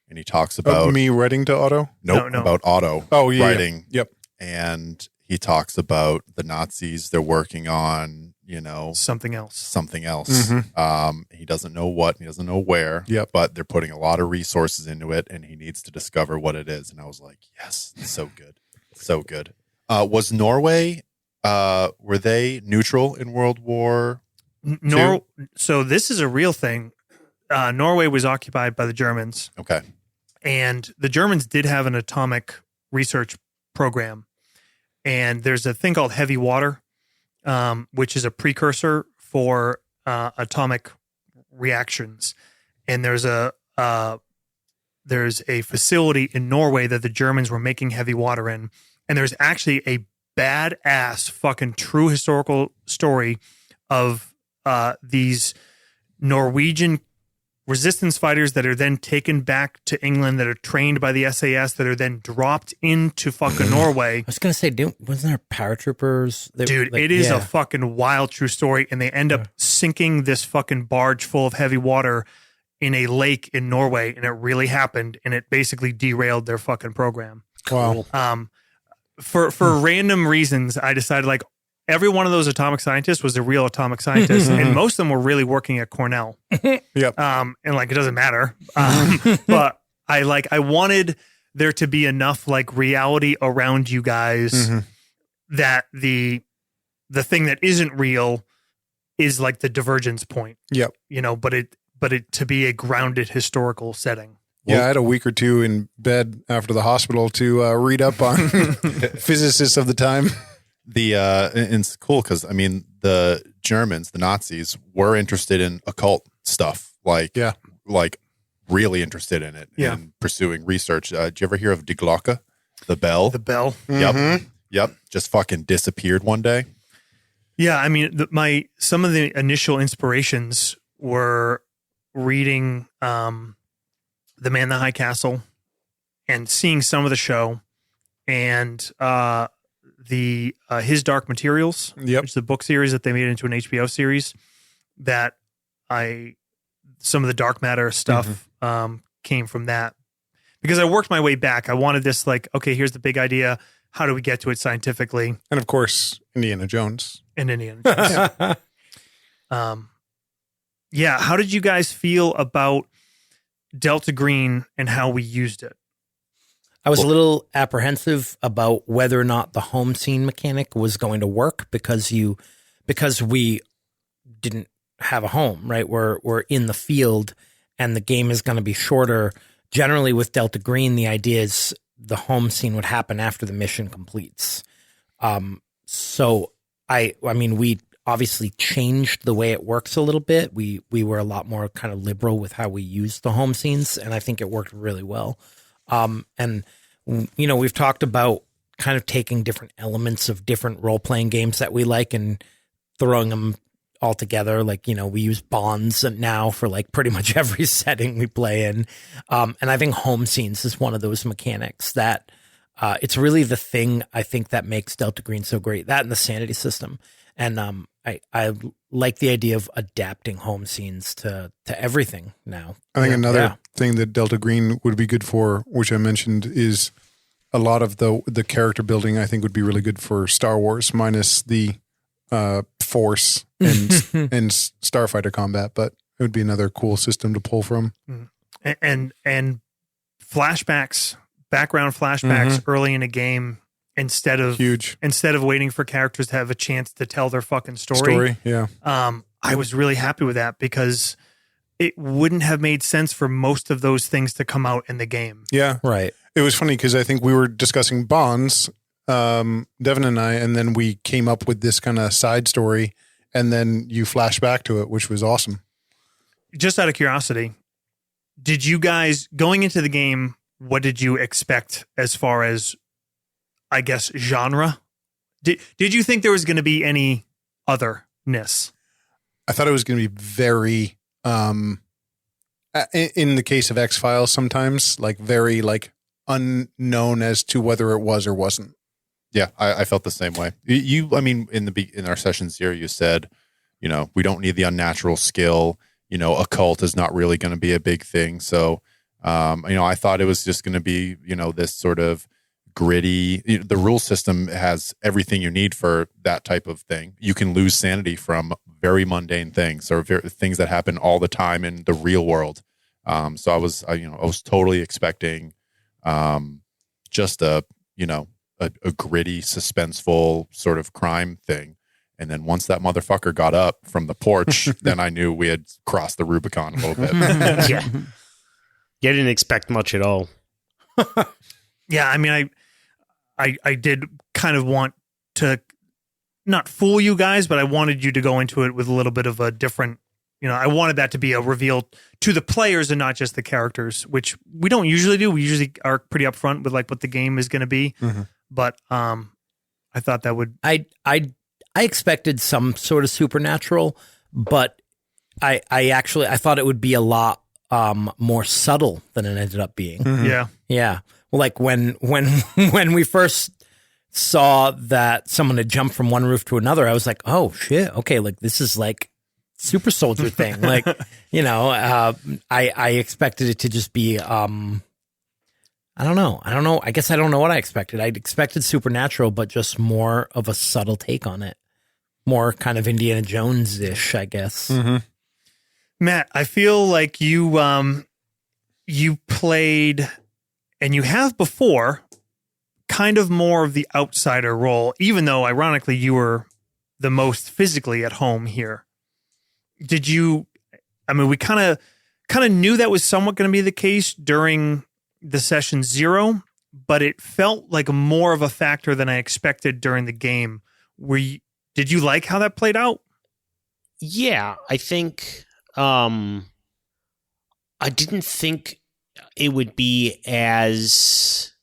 and he talks about me writing to Otto. No. About Otto. Writing. Yep. And he talks about the Nazis. They're working on, you know, something else. He doesn't know what, he doesn't know where. Yep. But they're putting a lot of resources into it, and he needs to discover what it is. And I was like, yes, so good, so good. Was Norway? Were they neutral in World War II? So this is a real thing. Norway was occupied by the Germans. Okay. And the Germans did have an atomic research program. And there's a thing called heavy water, which is a precursor for atomic reactions. And there's a there's a facility in Norway that the Germans were making heavy water in, and there's actually a badass fucking true historical story of these Norwegian resistance fighters that are then taken back to England, that are trained by the SAS, that are then dropped into fucking Norway. I was going to say, wasn't there paratroopers? Dude, it is a fucking wild true story, and they end up sinking this fucking barge full of heavy water in a lake in Norway, and it really happened, and it basically derailed their fucking program. Wow. For random reasons, I decided like every one of those atomic scientists was a real atomic scientist, and most of them were really working at Cornell. Yep. And like it doesn't matter. But I wanted there to be enough like reality around you guys that the thing that isn't real is like the divergence point. Yep. You know, but it to be a grounded historical setting. Yeah, I had a week or two in bed after the hospital to read up on physicists of the time. It's cool because I mean the Germans, the Nazis, were interested in occult stuff, like really interested in it and pursuing research. Did you ever hear of Die Glocke, the bell? The bell. Yep. Just fucking disappeared one day. Yeah, I mean, some of the initial inspirations were reading The Man in the High Castle and seeing some of the show, and His Dark Materials, which is the book series that they made into an HBO series. That some of the dark matter stuff came from that, because I worked my way back. I wanted this like, okay, here's the big idea. How do we get to it scientifically? And of course, Indiana Jones. And Indiana Jones. Yeah. How did you guys feel about Delta Green and how we used it? I was a little apprehensive about whether or not the home scene mechanic was going to work because we didn't have a home, right? We're in the field and the game is going to be shorter. Generally with Delta Green, the idea is the home scene would happen after the mission completes. So I mean, we obviously changed the way it works a little bit. We were a lot more kind of liberal with how we used the home scenes, and I think it worked really well. And, you know, we've talked about kind of taking different elements of different role-playing games that we like and throwing them all together. Like, you know, we use bonds now for like pretty much every setting we play in. And I think home scenes is one of those mechanics that it's really the thing I think that makes Delta Green so great, that and the sanity system. And I like the idea of adapting home scenes to everything now. I think another thing that Delta Green would be good for, which I mentioned, is a lot of the character building. I think would be really good for Star Wars, minus the Force and Starfighter combat. But it would be another cool system to pull from. And flashbacks, background flashbacks early in a game. Instead of waiting for characters to have a chance to tell their fucking story. I was really happy with that because it wouldn't have made sense for most of those things to come out in the game. Yeah. Right. It was funny because I think we were discussing Bonds, Devin and I, and then we came up with this kind of side story, and then you flash back to it, which was awesome. Just out of curiosity, did you guys, going into the game, what did you expect as far as, I guess, genre? Did you think there was going to be any otherness? I thought it was going to be very, in the case of X-Files, sometimes like very like unknown as to whether it was or wasn't. Yeah, I felt the same way. I mean, in our sessions here, you said, you know, we don't need the unnatural skill. You know, occult is not really going to be a big thing. So, you know, I thought it was just going to be, you know, this sort of gritty. The rule system has everything you need for that type of thing. You can lose sanity from very mundane things or things that happen all the time in the real world. So I was totally expecting just a gritty, suspenseful sort of crime thing. And then once that motherfucker got up from the porch, then I knew we had crossed the Rubicon a little bit. Yeah. You didn't expect much at all. Yeah, I mean, I did kind of want to not fool you guys, but I wanted you to go into it with a little bit of a different I wanted that to be a reveal to the players and not just the characters, which we don't usually do. We usually are pretty upfront with like what the game is going to be. But I thought that would. I expected some sort of supernatural, but I thought it would be a lot more subtle than it ended up being. Yeah. Well, like when we first saw that someone had jumped from one roof to another, I was like, oh shit, okay, like this is like super soldier thing. Like, I expected it to just be I don't know. I guess I don't know what I expected. I expected supernatural, but just more of a subtle take on it. More kind of Indiana Jones-ish, I guess. Matt, I feel like you played, and you have before, kind of more of the outsider role, even though ironically you were the most physically at home here. Did you? I mean, we kind of knew that was somewhat going to be the case during the session 0, but it felt like more of a factor than I expected during the game. Did you like how that played out? Yeah, I think I didn't think it would be as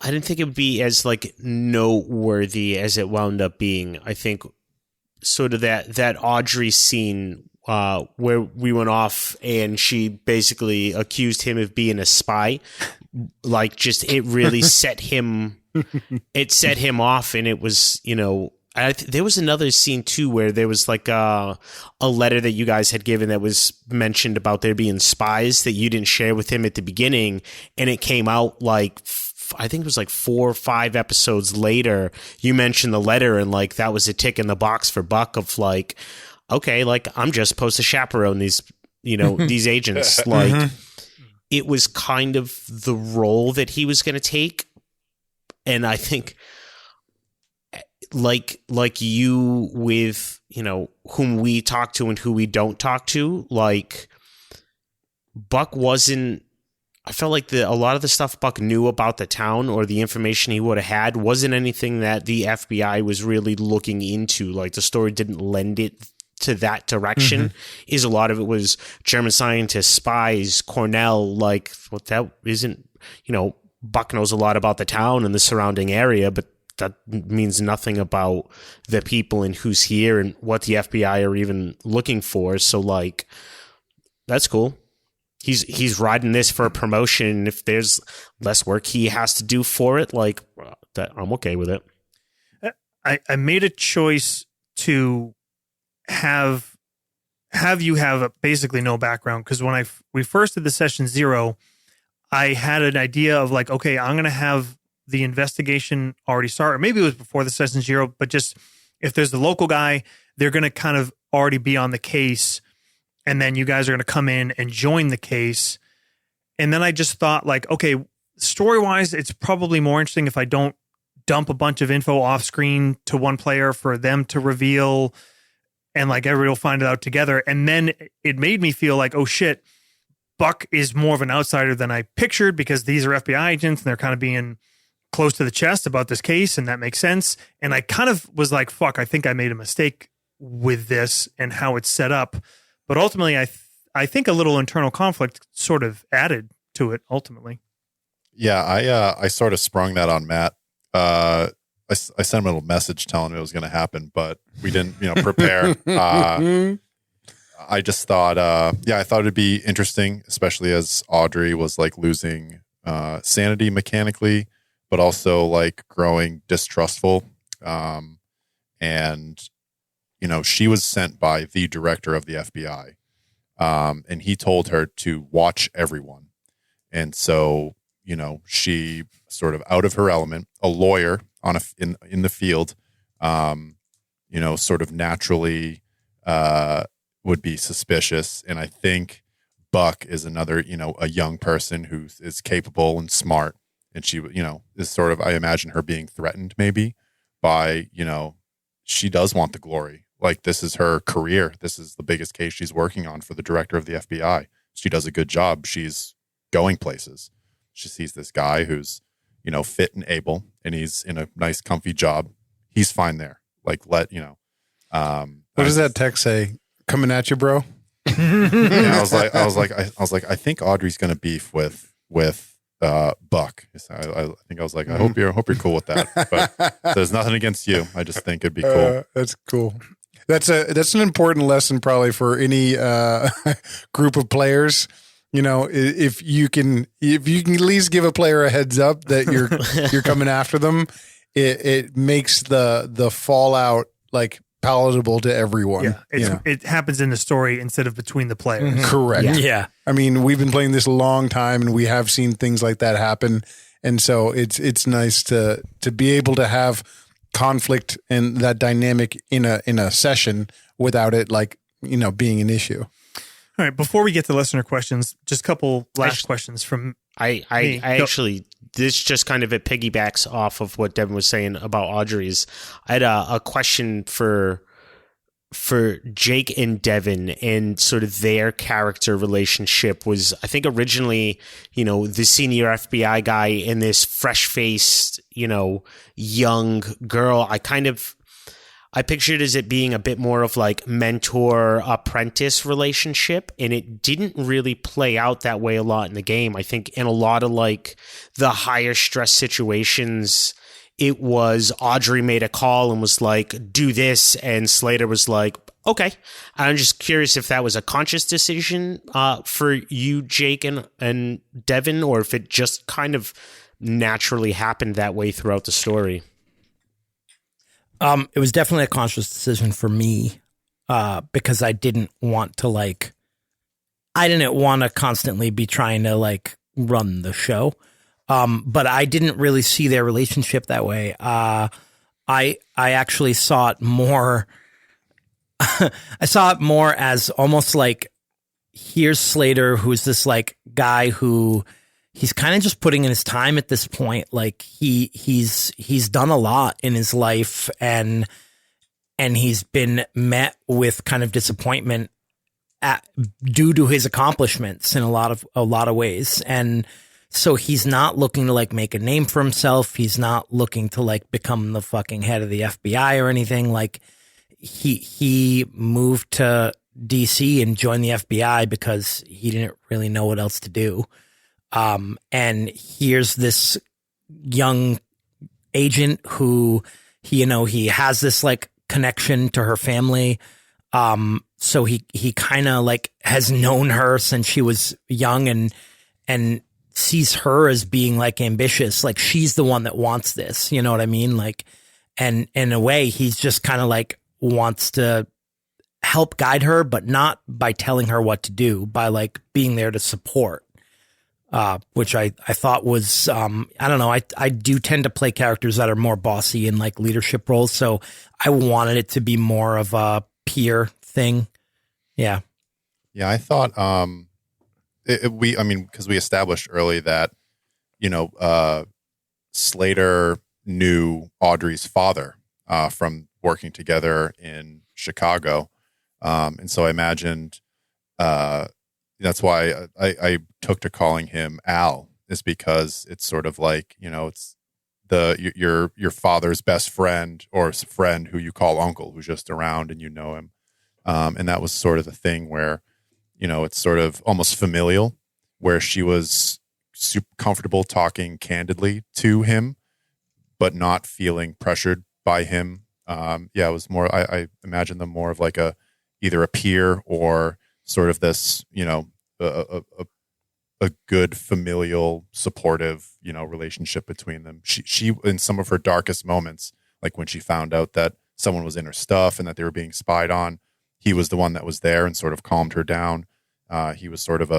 like noteworthy as it wound up being. I think sort of that Audrey scene where we went off and she basically accused him of being a spy, like just it really set him off, and it was, there was another scene too where there was like a letter that you guys had given that was mentioned about there being spies that you didn't share with him at the beginning, and it came out like I think it was like 4 or 5 episodes later. You mentioned the letter, and like that was a tick in the box for Buck of like, okay, like I'm just supposed to chaperone these, these agents. Like it was kind of the role that he was going to take, and I think. Like you with, whom we talk to and who we don't talk to, like Buck wasn't, I felt like a lot of the stuff Buck knew about the town or the information he would have had wasn't anything that the FBI was really looking into. Like the story didn't lend it to that direction. Is a lot of it was German scientists, spies, Cornell, like what that isn't, Buck knows a lot about the town and the surrounding area, but that means nothing about the people and who's here and what the FBI are even looking for. So like, that's cool. He's riding this for a promotion. If there's less work he has to do for it, like that, I'm okay with it. I made a choice to have you have basically no background, because when we first did the session 0, I had an idea of like, okay, I'm going to have the investigation already start, or maybe it was before the session 0, but just if there's the local guy, they're going to kind of already be on the case, and then you guys are going to come in and join the case. And then I just thought like, okay, story-wise, it's probably more interesting if I don't dump a bunch of info off screen to one player for them to reveal, and like everybody will find it out together. And then it made me feel like, oh shit, Buck is more of an outsider than I pictured, because these are FBI agents and they're kind of being close to the chest about this case, and that makes sense. And I kind of was like, fuck, I think I made a mistake with this and how it's set up. But ultimately, I think a little internal conflict sort of added to it ultimately. Yeah, I sort of sprung that on Matt. I sent him a little message telling him it was going to happen, but we didn't, prepare. I just thought, I thought it'd be interesting, especially as Audrey was like losing sanity mechanically, but also like growing distrustful. And, she was sent by the director of the FBI. And he told her to watch everyone. And so, she sort of out of her element, a lawyer in the field, sort of naturally would be suspicious. And I think Buck is another, a young person who is capable and smart. And she, is sort of, I imagine her being threatened maybe by, she does want the glory. Like this is her career. This is the biggest case she's working on for the director of the FBI. She does a good job. She's going places. She sees this guy who's, fit and able, and he's in a nice, comfy job. He's fine there. Like, what does that text say? Coming at you, bro. And I was like, I think Audrey's going to beef with Buck. So I was like, I hope you're cool with that. But there's nothing against you. I just think it'd be cool. That's cool. That's an important lesson probably for any group of players. You know, if you can at least give a player a heads up that you're coming after them, it makes the fallout like palatable to everyone. Yeah, it happens in the story instead of between the players. Correct. Yeah. I mean, we've been playing this a long time, and we have seen things like that happen, and so it's nice to be able to have conflict and that dynamic in a session without it being an issue. All right, before we get to listener questions, just a couple last questions from I actually, this just kind of it piggybacks off of what Devin was saying about Audrey's. I had a question for Jake and Devin and sort of their character relationship was, I think originally, the senior FBI guy and this fresh-faced, young girl. I pictured as it being a bit more of like mentor-apprentice relationship, and it didn't really play out that way a lot in the game. I think in a lot of like the higher stress situations, it was Audrey made a call and was like, do this, and Slater was like, okay. I'm just curious if that was a conscious decision for you, Jake and Devin, or if it just kind of naturally happened that way throughout the story. It was definitely a conscious decision for me because I didn't want to constantly be trying to run the show. But I didn't really see their relationship that way. I actually saw it more. I saw it more as almost like, here's Slater, who's this guy who he's kind of just putting in his time at this point. Like he's done a lot in his life, and he's been met with kind of disappointment due to his accomplishments in a lot of ways. And so he's not looking to make a name for himself. He's not looking to become the fucking head of the FBI or anything. He moved to DC and joined the FBI because he didn't really know what else to do. And here's this young agent who he has this connection to her family. So he kind of has known her since she was young and sees her as being ambitious. She's the one that wants this, you know what I mean? And in a way he's just kind of wants to help guide her, but not by telling her what to do, by being there to support. Which I thought was, I don't know. I do tend to play characters that are more bossy in leadership roles. So I wanted it to be more of a peer thing. Yeah. Yeah. I thought, because we established early that, Slater knew Audrey's father, from working together in Chicago. And so I imagined, that's why I took to calling him Al, is because it's sort of it's your father's best friend or friend who you call uncle, who's just around and him. And that was sort of the thing where, it's sort of almost familial, where she was super comfortable talking candidly to him, but not feeling pressured by him. It was more, I imagine them more of either a peer or sort of this, a good familial, supportive, relationship between them. She in some of her darkest moments, when she found out that someone was in her stuff and that they were being spied on, he was the one that was there and sort of calmed her down. He was sort of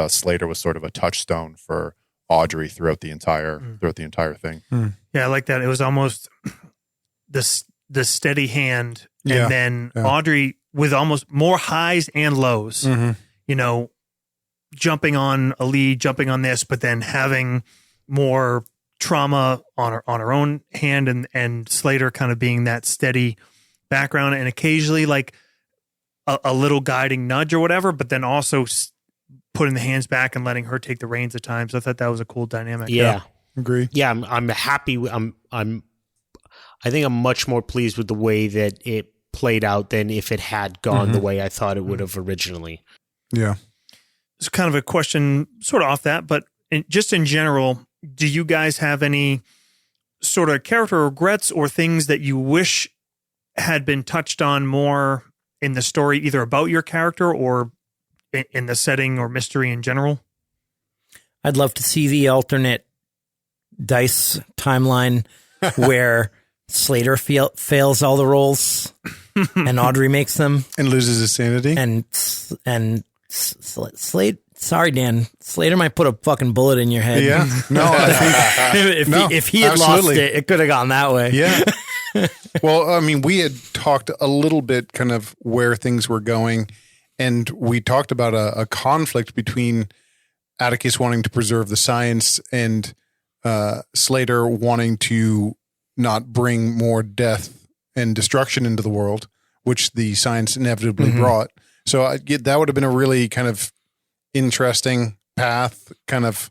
Slater was sort of a touchstone for Audrey throughout the entire thing. Yeah, I like that. It was almost the steady hand, and then Audrey with almost more highs and lows. Mm-hmm. Jumping on a lead, jumping on this, but then having more trauma on her own hand, and Slater kind of being that steady background, and occasionally a little guiding nudge or whatever, but then also putting the hands back and letting her take the reins at times. I thought that was a cool dynamic. Yeah. Agree. Yeah. I'm happy. I think I'm much more pleased with the way that it played out than if it had gone the way I thought it would have originally. Yeah. It's kind of a question sort of off that, but just in general, do you guys have any sort of character regrets or things that you wish had been touched on more in the story, either about your character or in the setting or mystery in general? I'd love to see the alternate dice timeline where Slater fails all the rolls and Audrey makes them And loses his sanity. and Slater. Sorry, Dan. Slater might put a fucking bullet in your head. Yeah. No, I think if he had lost absolutely. it could have gone that way. Yeah. Well, I mean, we had talked a little bit kind of where things were going, and we talked about a conflict between Atticus wanting to preserve the science and Slater wanting to not bring more death and destruction into the world, which the science inevitably brought. So that would have been a really kind of interesting path kind of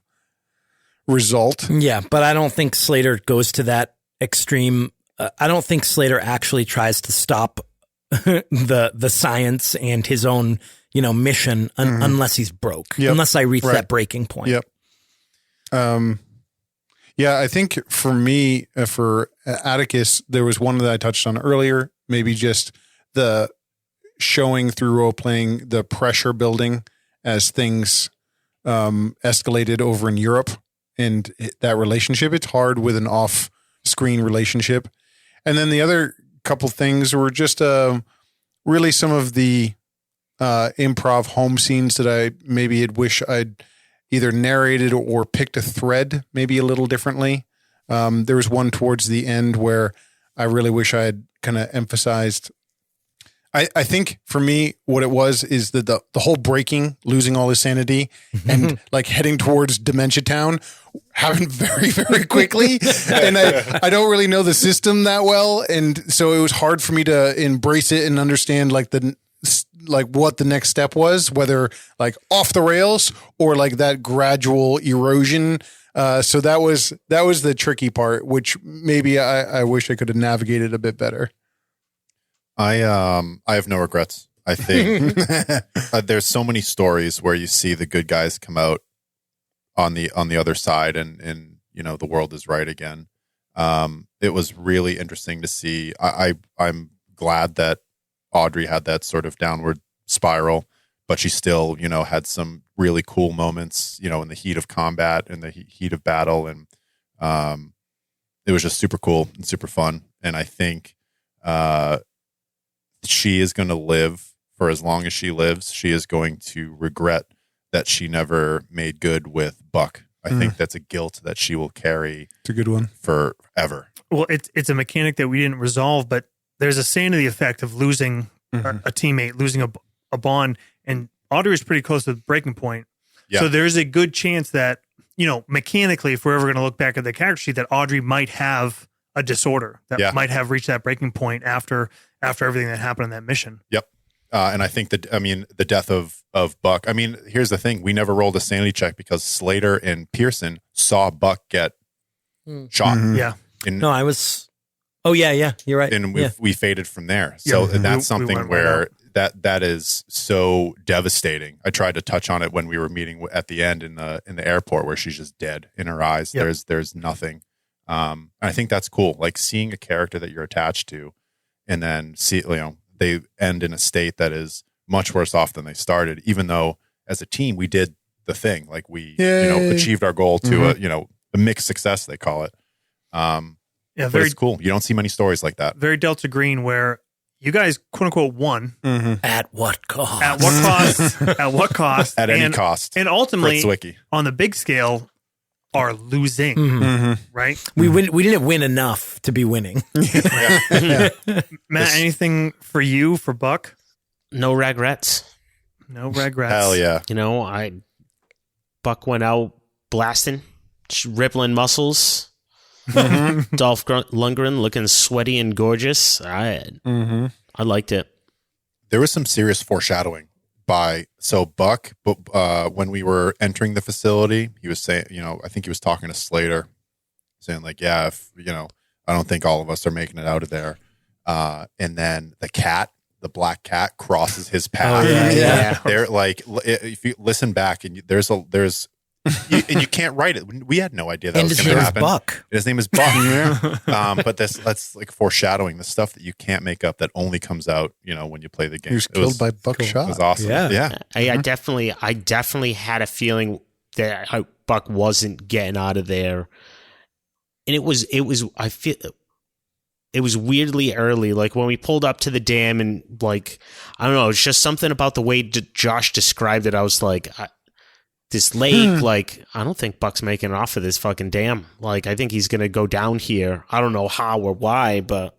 result. Yeah, but I don't think Slater goes to that extreme. I don't think Slater actually tries to stop the science and his own, mission unless he's broke. Yep. Unless I reach Right. that breaking point. Yep. Yeah, I think for me, for Atticus, there was one that I touched on earlier, maybe just the showing through role playing, the pressure building as things escalated over in Europe and that relationship. It's hard with an off screen relationship. And then the other couple things were just really some of the improv home scenes that I maybe had wish I'd either narrated or picked a thread maybe a little differently. There was one towards the end where I really wish I had kind of emphasized. I think for me, what it was is that the whole breaking, losing all his sanity and like heading towards Dementia Town happened very, very quickly. And I don't really know the system that well. And so it was hard for me to embrace it and understand like what the next step was, whether like off the rails or like that gradual erosion. So that was the tricky part, which maybe I wish I could have navigated a bit better. I have no regrets. I think there's so many stories where you see the good guys come out on the other side and the world is right again. It was really interesting to see. I'm glad that Audrey had that sort of downward spiral, but she still, had some really cool moments, in the heat of combat and the heat of battle. And it was just super cool and super fun. And I think she is going to live for as long as she lives. She is going to regret that she never made good with Buck. I think that's a guilt that she will carry. It's a good one. Forever. Well, it's a mechanic that we didn't resolve, but there's a sanity effect of losing a teammate, losing a bond, and Audrey is pretty close to the breaking point. Yeah. So there's a good chance that, mechanically, if we're ever going to look back at the character sheet, that Audrey might have a disorder that might have reached that breaking point after everything that happened in that mission. Yep. And I think the death of Buck, here's the thing. We never rolled a sanity check because Slater and Pearson saw Buck get shot. Yeah. Oh yeah, you're right. And we faded from there. So that's something went where that is so devastating. I tried to touch on it when we were meeting at the end in the airport where she's just dead in her eyes. Yep. There's nothing. And I think that's cool. Like seeing a character that you're attached to and then they end in a state that is much worse off than they started, even though as a team we did the thing. Like we achieved our goal to a mixed success, they call it. Yeah, but it's cool. You don't see many stories like that. Very Delta Green, where you guys quote unquote won. At what cost? At what cost? At what cost? At any cost. And ultimately, Fritz Wiki. on the big scale, are losing. Right? We didn't win enough to be winning. Matt, anything for you for Buck? No regrets. No regrets. Hell yeah. Buck went out blasting, rippling muscles. Dolph Lundgren looking sweaty and gorgeous. I liked it. There was some serious foreshadowing Buck, when we were entering the facility, he was saying, I think he was talking to Slater, saying like, if I don't think all of us are making it out of there. And then the black cat crosses his path. yeah. They're like, if you listen back and there's and you can't write it. We had no idea that And was his going to name is happen. Buck. His name is Buck. But that's like foreshadowing the stuff that you can't make up that only comes out, when you play the game. He was killed by buckshot. It was awesome. Yeah. Yeah. I definitely had a feeling that Buck wasn't getting out of there, and it was I feel it was weirdly early, like when we pulled up to the dam, and like I don't know, it's just something about the way Josh described it. I was like, this lake, like I don't think Buck's making it off of this fucking dam. Like I think he's gonna go down here. I don't know how or why, but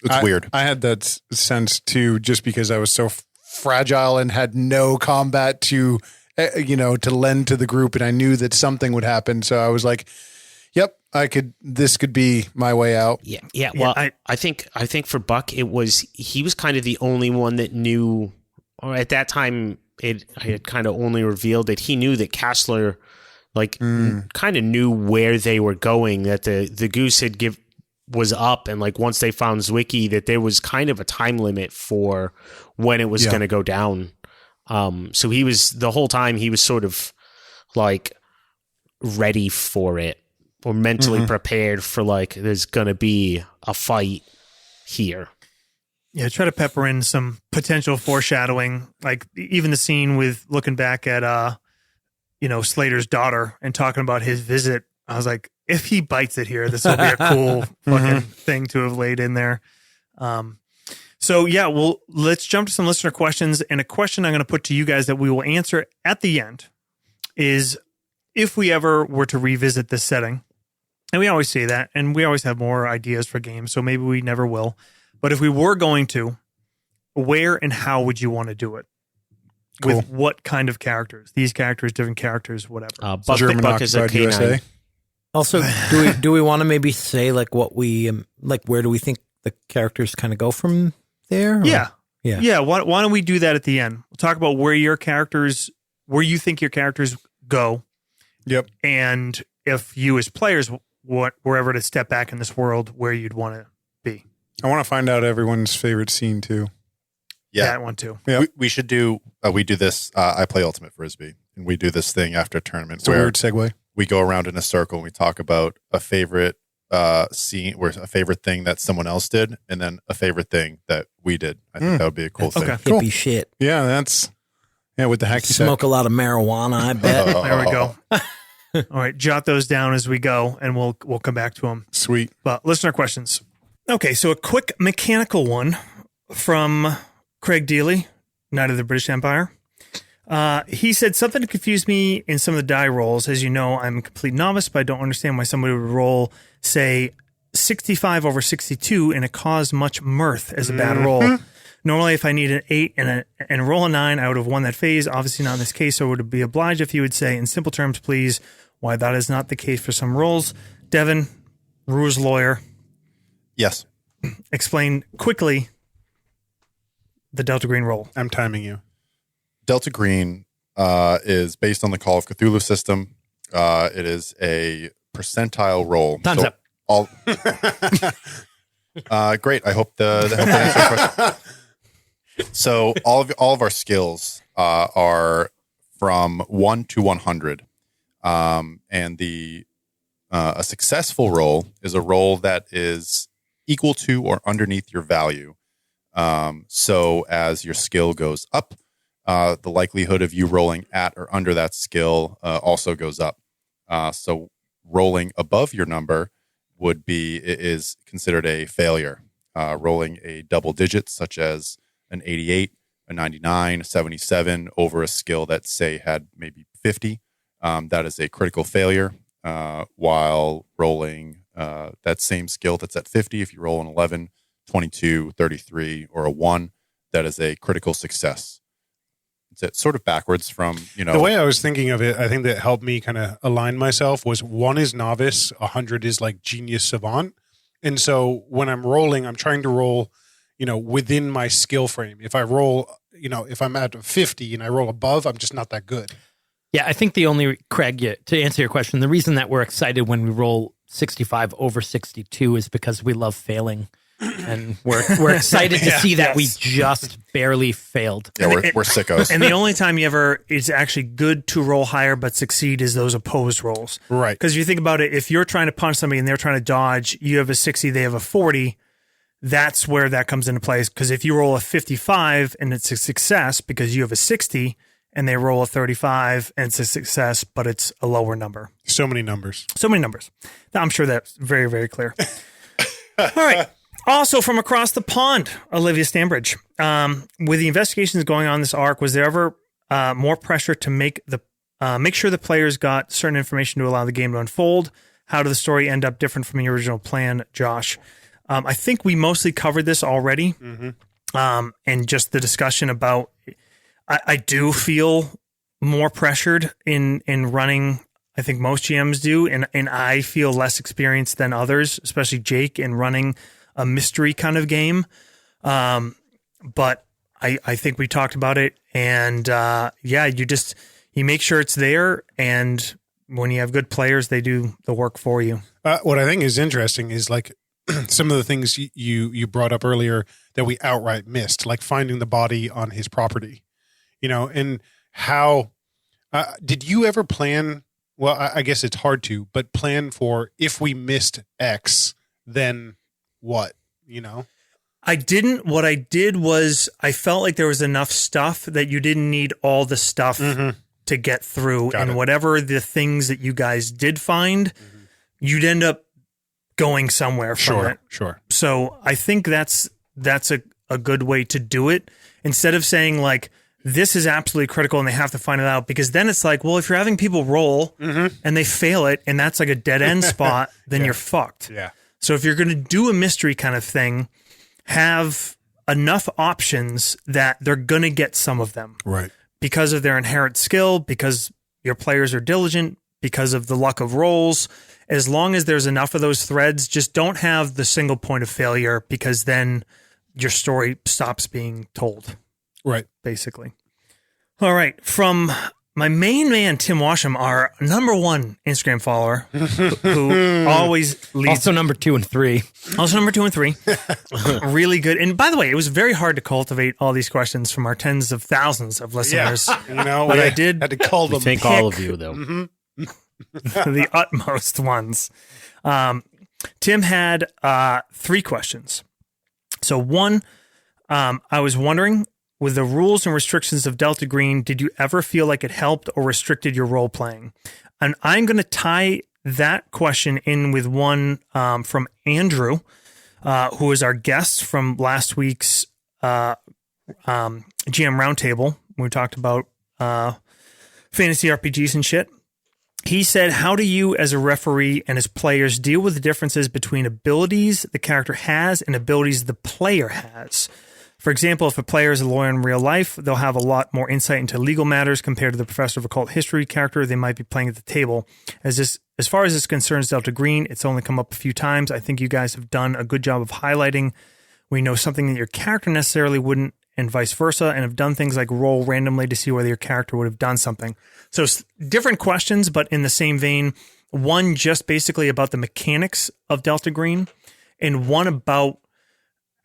It's weird. I had that sense too, just because I was so fragile and had no combat to lend to the group, and I knew that something would happen. So I was like, "Yep, this could be my way out." Yeah. Well, I think for Buck, he was kind of the only one that knew, or at that time, I had kind of only revealed that he knew that Kassler, kind of knew where they were going. That the goose was up, and like once they found Zwicky, that there was kind of a time limit for when it was going to go down. So he was the whole time he was sort of like ready for it, or mentally prepared for like there's going to be a fight here. Yeah, try to pepper in some potential foreshadowing, like even the scene with looking back at Slater's daughter and talking about his visit. I was like, if he bites it here, this will be a cool fucking thing to have laid in there. So yeah, well, let's jump to some listener questions. And a question I'm going to put to you guys that we will answer at the end is, if we ever were to revisit this setting, and we always say that, and we always have more ideas for games, so maybe we never will. But if we were going to, where and how would you want to do it? Cool. With what kind of characters? These characters, different characters, whatever. Buck is a occupied canine. USA. Also, do we want to maybe say like what we where do we think the characters kind of go from there? Or? Yeah. Why don't we do that at the end? We'll talk about where you think your characters go. Yep. And if you as players were ever to step back in this world, where you'd want to be. I want to find out everyone's favorite scene too. Yeah. That one too. Yep. We should do, we do this. I play Ultimate Frisbee, and we do this thing after a tournament It's a where weird segue. we go around in a circle and we talk about a favorite scene, or a favorite thing that someone else did, and then a favorite thing that we did. I think that would be a cool thing. Okay. Cool. Hippie shit. Yeah, with the hacky sack. Smoke a lot of marijuana, I bet. There we go. All right, jot those down as we go, and we'll come back to them. Sweet. But listener questions. Okay, so a quick mechanical one from Craig Dealey, Knight of the British Empire. He said, something confused me in some of the die rolls. As you know, I'm a complete novice, but I don't understand why somebody would roll, say, 65 over 62 and it caused much mirth as a bad roll. Normally, if I need an 8 and roll a 9, I would have won that phase. Obviously not in this case, so I would be obliged if you would say, in simple terms, please, why that is not the case for some rolls. Devin, rules lawyer, Yes. explain quickly the Delta Green roll. I'm timing you. Delta Green is based on the Call of Cthulhu system. It is a percentile roll. Time's up. Great. I hope that answers your question. So all of our skills are from 1 to 100, and a successful roll is a roll that is equal to or underneath your value. So as your skill goes up, the likelihood of you rolling at or under that skill also goes up. So rolling above your number is considered a failure. Rolling a double digit, such as an 88, a 99, a 77 over a skill that, say, had maybe 50, that is a critical failure. While rolling that same skill that's at 50, if you roll an 11, 22, 33, or a 1, that is a critical success. It's sort of backwards from, The way I was thinking of it, I think that helped me kind of align myself was 1 is novice, 100 is like genius savant. And so when I'm rolling, I'm trying to roll, within my skill frame. If I roll, if I'm at 50 and I roll above, I'm just not that good. Yeah, I think Craig, to answer your question, the reason that we're excited when we roll 65 over 62 is because we love failing. And we're excited to see that we just barely failed. Yeah, we're sickos. And the only time you ever it's actually good to roll higher but succeed is those opposed rolls. Right. Because you think about it, if you're trying to punch somebody and they're trying to dodge, you have a 60, they have a 40. That's where that comes into place. Because if you roll a 55 and it's a success because you have a 60 and they roll a 35 and it's a success, but it's a lower number. So many numbers. So many numbers. Now, I'm sure that's very, very clear. All right. Also from across the pond, Olivia Stambridge. With the investigations going on this arc, was there ever more pressure to make sure the players got certain information to allow the game to unfold? How did the story end up different from the original plan, Josh? I think we mostly covered this already. Mm-hmm. And just the discussion about, I do feel more pressured in running. I think most GMs do. And I feel less experienced than others, especially Jake, in running a mystery kind of game. But I think we talked about it, and you make sure it's there, and when you have good players, they do the work for you. What I think is interesting is like some of the things you brought up earlier that we outright missed, like finding the body on his property, and how did you ever plan? Well, I guess it's hard to, but plan for if we missed X, then what, I didn't. What I did was I felt like there was enough stuff that you didn't need all the stuff to get through. Got it. Whatever the things that you guys did find, you'd end up going somewhere from it. Sure. So I think that's a good way to do it. Instead of saying like, this is absolutely critical and they have to find it out, because then it's like, well, if you're having people roll and they fail it and that's like a dead end spot, then you're fucked. Yeah. So if you're going to do a mystery kind of thing, have enough options that they're going to get some of them. Right. Because of their inherent skill, because your players are diligent, because of the luck of rolls. As long as there's enough of those threads, just don't have the single point of failure, because then your story stops being told. Right. Basically. All right. From my main man, Tim Washam, our number one Instagram follower, who always leads. Also number 2 and 3. Also number 2 and 3. Really good. And by the way, it was very hard to cultivate all these questions from our tens of thousands of listeners. Yeah. But I did had to call them. Thank all of you, though. the utmost ones. Tim had 3 questions. So one, I was wondering, with the rules and restrictions of Delta Green, did you ever feel like it helped or restricted your role playing? And I'm going to tie that question in with one from Andrew, who is our guest from last week's GM Roundtable, when we talked about fantasy RPGs and shit. He said, how do you as a referee and as players deal with the differences between abilities the character has and abilities the player has? For example, if a player is a lawyer in real life, they'll have a lot more insight into legal matters compared to the professor of occult history character they might be playing at the table. As far as this concerns Delta Green, it's only come up a few times. I think you guys have done a good job of highlighting when you know something that your character necessarily wouldn't, and vice versa, and have done things like roll randomly to see whether your character would have done something. So different questions, but in the same vein. One just basically about the mechanics of Delta Green, and one about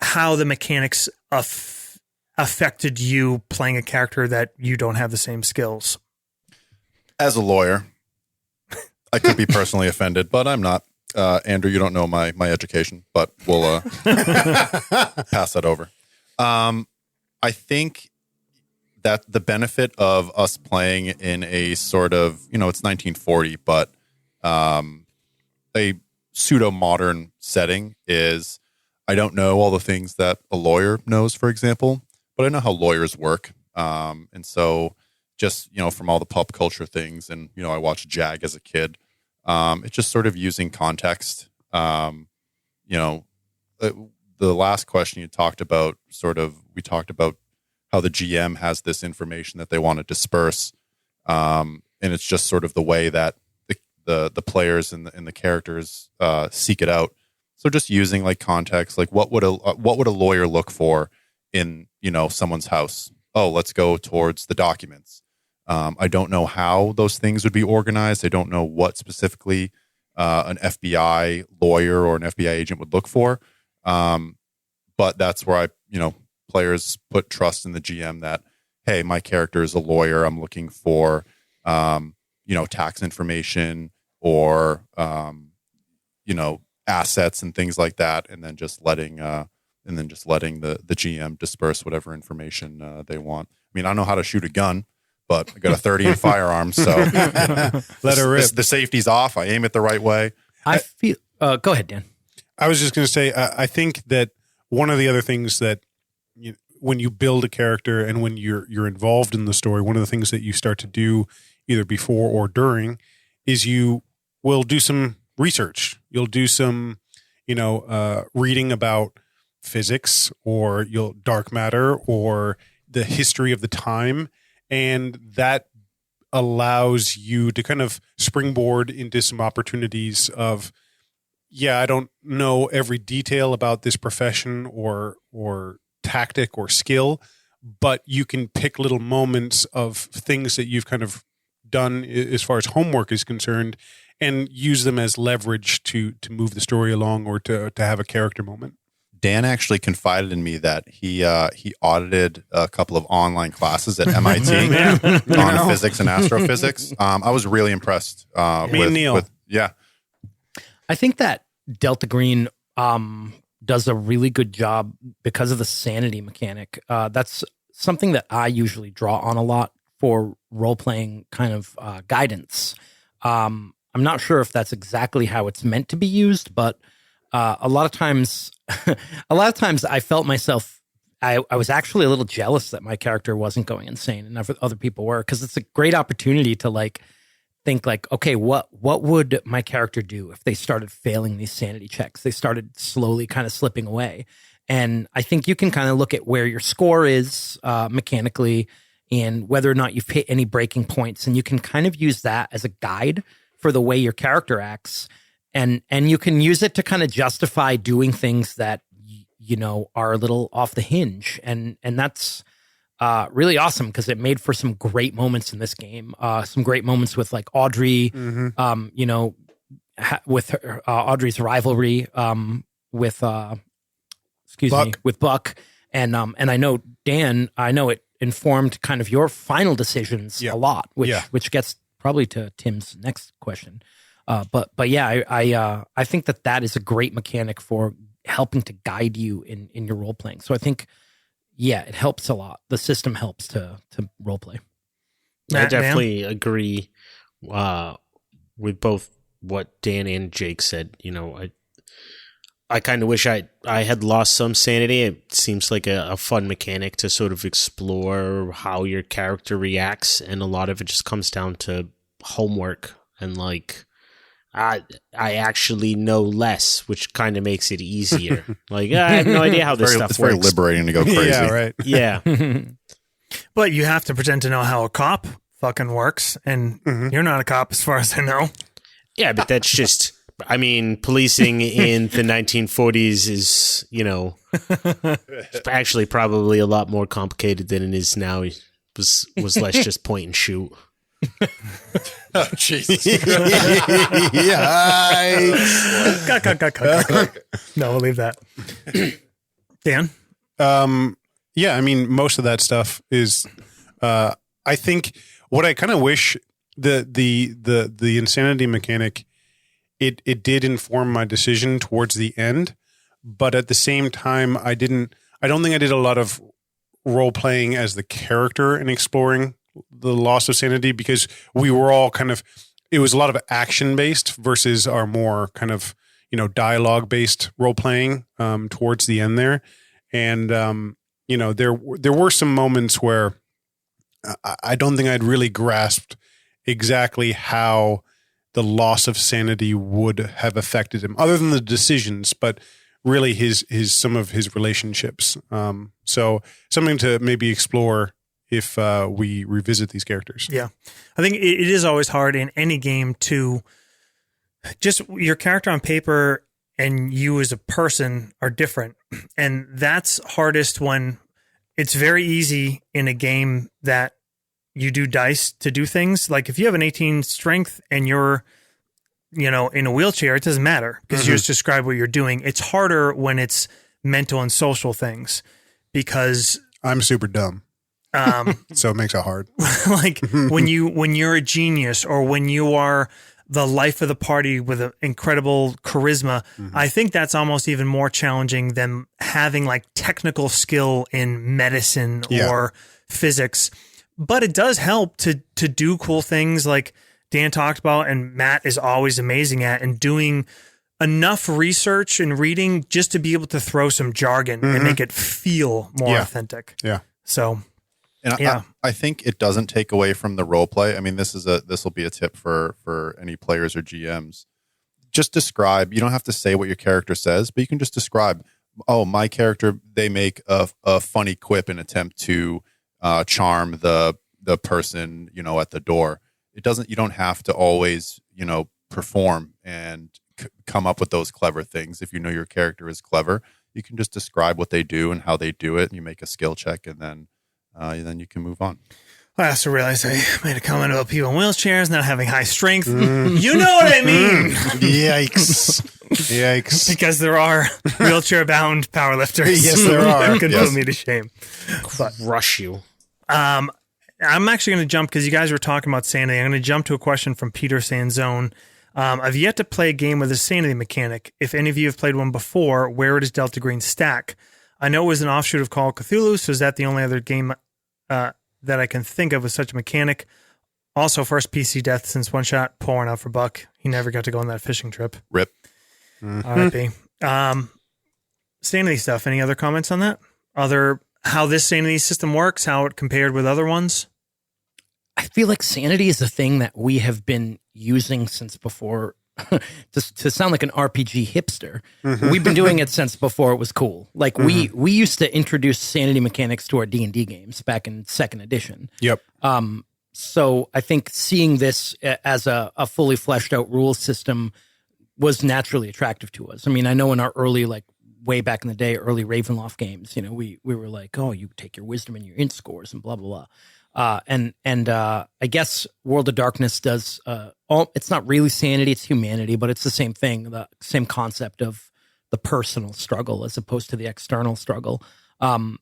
how the mechanics affected you playing a character that you don't have the same skills. As a lawyer, I could be personally offended, but I'm not. Andrew, you don't know my education, but we'll pass that over. I think that the benefit of us playing in a sort of, it's 1940, but a pseudo-modern setting is, I don't know all the things that a lawyer knows, for example, but I know how lawyers work. And so just, from all the pop culture things, and, I watched Jag as a kid, it's just sort of using context. The last question you talked about, we talked about how the GM has this information that they want to disperse. And it's just sort of the way that the players and the characters seek it out. So just using like context, like what would a lawyer look for in, someone's house? Oh, let's go towards the documents. I don't know how those things would be organized. I don't know what specifically an FBI lawyer or an FBI agent would look for. but that's where players put trust in the GM that, hey, my character is a lawyer. I'm looking for, tax information or, assets and things like that. And then just letting the GM disperse whatever information they want. I mean, I don't know how to shoot a gun, but I got a 30 in firearms. So let her rip. The safety's off. I aim it the right way. I feel, go ahead, Dan. I was just going to say, I think that one of the other things that when you build a character and when you're involved in the story, one of the things that you start to do either before or during is you will do some research. You'll do some, reading about physics or dark matter or the history of the time. And that allows you to kind of springboard into some opportunities of, I don't know every detail about this profession or tactic or skill, but you can pick little moments of things that you've kind of done as far as homework is concerned and use them as leverage to move the story along or to have a character moment. Dan actually confided in me that he audited a couple of online classes at MIT on physics and astrophysics. I was really impressed. Me and Neil. I think that Delta Green does a really good job because of the sanity mechanic. That's something that I usually draw on a lot for role-playing kind of guidance. I'm not sure if that's exactly how it's meant to be used, but a lot of times I felt myself, I was actually a little jealous that my character wasn't going insane and other people were, because it's a great opportunity to think okay, what would my character do if they started failing these sanity checks? They started slowly kind of slipping away. And I think you can kind of look at where your score is mechanically and whether or not you've hit any breaking points. And you can kind of use that as a guide for the way your character acts. And you can use it to kind of justify doing things that, are a little off the hinge. And that's really awesome because it made for some great moments in this game. Some great moments with Audrey, with her, Audrey's rivalry with Buck. And I know, Dan, it informed kind of your final decisions a lot, which gets probably to Tim's next question. But I think that is a great mechanic for helping to guide you in your role playing. So I think, it helps a lot. The system helps to role play. I definitely agree with both what Dan and Jake said. I kind of wish I had lost some sanity. It seems like a fun mechanic to sort of explore how your character reacts, and a lot of it just comes down to homework and I actually know less, which kind of makes it easier. I have no idea how this stuff works. It's very liberating to go crazy. Yeah, right. Yeah. But you have to pretend to know how a cop fucking works, and you're not a cop as far as I know. Yeah, but that's just, policing in the 1940s is, actually probably a lot more complicated than it is now. It was less just point and shoot. Oh, Jesus. No, we'll leave that. Dan? Most of that stuff is, I think what I kind of wish the insanity mechanic, it did inform my decision towards the end, but at the same time, I don't think I did a lot of role playing as the character and exploring the loss of sanity, because we were all it was a lot of action based versus our more kind of, dialogue based role playing, towards the end there. And, there were some moments where I don't think I'd really grasped exactly how the loss of sanity would have affected him, other than the decisions, but really some of his relationships. So something to maybe explore if we revisit these characters. Yeah. I think it is always hard in any game to just, your character on paper and you as a person are different. And that's hardest when it's very easy in a game that you do dice to do things. Like if you have an 18 strength and you're, in a wheelchair, it doesn't matter because you just describe what you're doing. It's harder when it's mental and social things, because I'm super dumb, so it makes it hard. like when you're a genius, or when you are the life of the party with an incredible charisma, I think that's almost even more challenging than having like technical skill in medicine or physics. But it does help to do cool things like Dan talked about, and Matt is always amazing at, and doing enough research and reading just to be able to throw some jargon and make it feel more authentic. Yeah. So, And I think it doesn't take away from the role play. I mean, this will be a tip for any players or GMs. Just describe. You don't have to say what your character says, but you can just describe. Oh, my character, they make a funny quip in attempt to charm the person, at the door. You don't have to always, perform and come up with those clever things. If you know your character is clever, you can just describe what they do and how they do it, and you make a skill check, and then you can move on. I also realized I made a comment about people in wheelchairs not having high strength. You know what I mean? Yikes. Because there are wheelchair-bound powerlifters. Yes, there are. That could put me to shame. But, Rush you. I'm actually going to jump, because you guys were talking about sanity. I'm going to jump to a question from Peter Sanzone. I've yet to play a game with a sanity mechanic. If any of you have played one before, where does Delta Green stack? I know it was an offshoot of Call of Cthulhu, so is that the only other game that I can think of with such a mechanic? Also, first PC death since One Shot, pouring out for Buck. He never got to go on that fishing trip. Rip. R.I.P. Sanity stuff. Any other comments on that? How this sanity system works, how it compared with other ones? I feel like sanity is a thing that we have been using since before. to sound like an RPG hipster, we've been doing it since before it was cool. Like we used to introduce sanity mechanics to our D&D games back in 2nd edition. Yep. So I think seeing this as a fully fleshed out rule system was naturally attractive to us. I mean, I know in our early, like way back in the day, early Ravenloft games, we were like, oh, you take your wisdom and your int scores and blah, blah, blah. And I guess World of Darkness does, it's not really sanity, it's humanity, but it's the same thing, the same concept of the personal struggle as opposed to the external struggle. I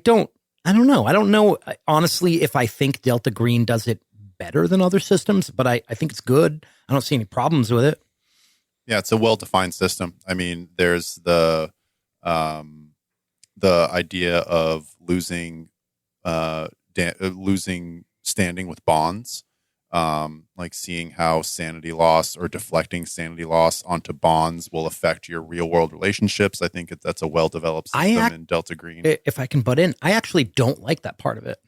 don't know. I don't know, honestly, if I think Delta Green does it better than other systems, but I think it's good. I don't see any problems with it. Yeah, it's a well-defined system. I mean, there's the idea of losing standing with bonds, like seeing how sanity loss or deflecting sanity loss onto bonds will affect your real world relationships. I think that's a well-developed system in Delta Green. If I can butt in, I actually don't like that part of it.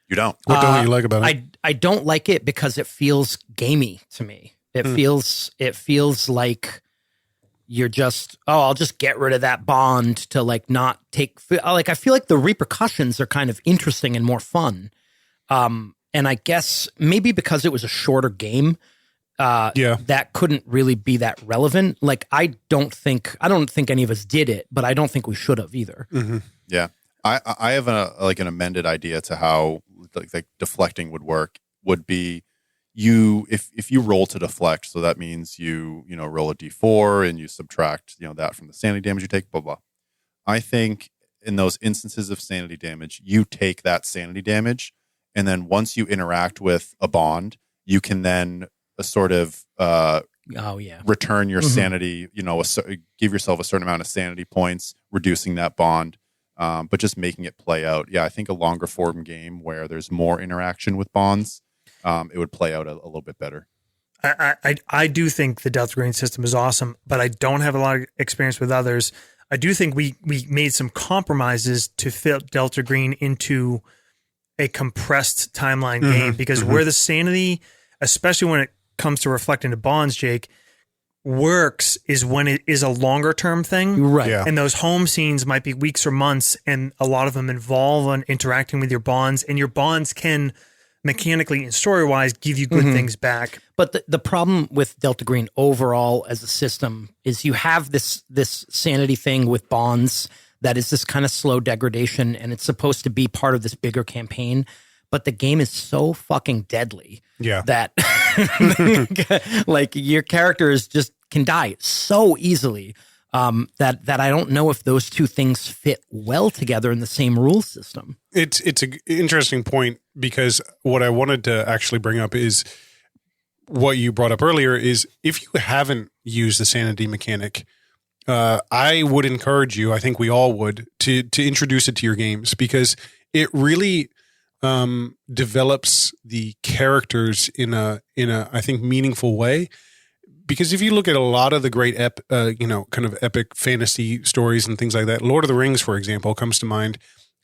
You don't? What don't you like about it? I don't like it because it feels gamey to me. It feels like you're just, I'll just get rid of that bond to like not take, like, I feel like the repercussions are kind of interesting and more fun. And I guess maybe because it was a shorter game, that couldn't really be that relevant. Like, I don't think any of us did it, but I don't think we should have either. Mm-hmm. Yeah. I have an amended idea to how like deflecting would work. Would be if you roll to deflect, so that means you roll a d4 and you subtract that from the sanity damage you take, blah blah. I think in those instances of sanity damage, you take that sanity damage, and then once you interact with a bond, you can then sort of return your sanity. Give yourself a certain amount of sanity points, reducing that bond. But just making it play out. Yeah, I think a longer form game where there's more interaction with bonds, it would play out a little bit better. I do think the Delta Green system is awesome, but I don't have a lot of experience with others. I do think we made some compromises to fit Delta Green into a compressed timeline game, because where the sanity, especially when it comes to reflecting to bonds, Jake, works is when it is a longer term thing. Right. Yeah. And those home scenes might be weeks or months, and a lot of them involve on interacting with your bonds, and your bonds can mechanically and story wise give you good things back. But the problem with Delta Green overall as a system is you have this sanity thing with bonds that is this kind of slow degradation, and it's supposed to be part of this bigger campaign. But the game is so fucking deadly that like your characters just can die so easily. that I don't know if those two things fit well together in the same rule system. It's an interesting point, because what I wanted to actually bring up is what you brought up earlier is if you haven't used the sanity mechanic, I would encourage you, I think we all would, to introduce it to your games, because it really develops the characters in a I think meaningful way. Because if you look at a lot of the great kind of epic fantasy stories and things like that, Lord of the Rings, for example, comes to mind.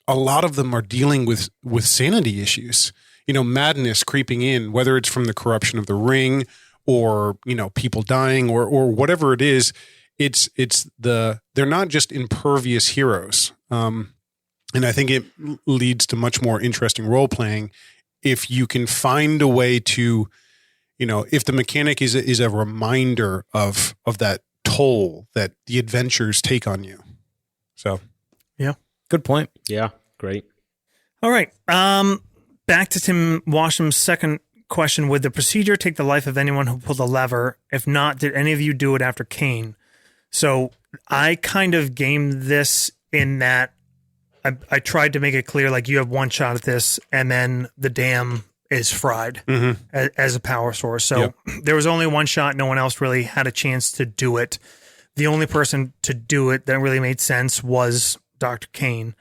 A lot of them are dealing with sanity issues. Madness creeping in, whether it's from the corruption of the ring or, people dying or whatever it is. They're not just impervious heroes. And I think it leads to much more interesting role playing if you can find a way to, if the mechanic is a reminder of that toll that the adventures take on you. So, yeah, good point. Yeah, great. All right. Back to Tim Washam's second question. Would the procedure take the life of anyone who pulled the lever? If not, did any of you do it after Kane? So I kind of gamed this in that I tried to make it clear, like, you have one shot at this, and then the dam is fried as a power source. So there was only one shot. No one else really had a chance to do it. The only person to do it that really made sense was Dr. Kane.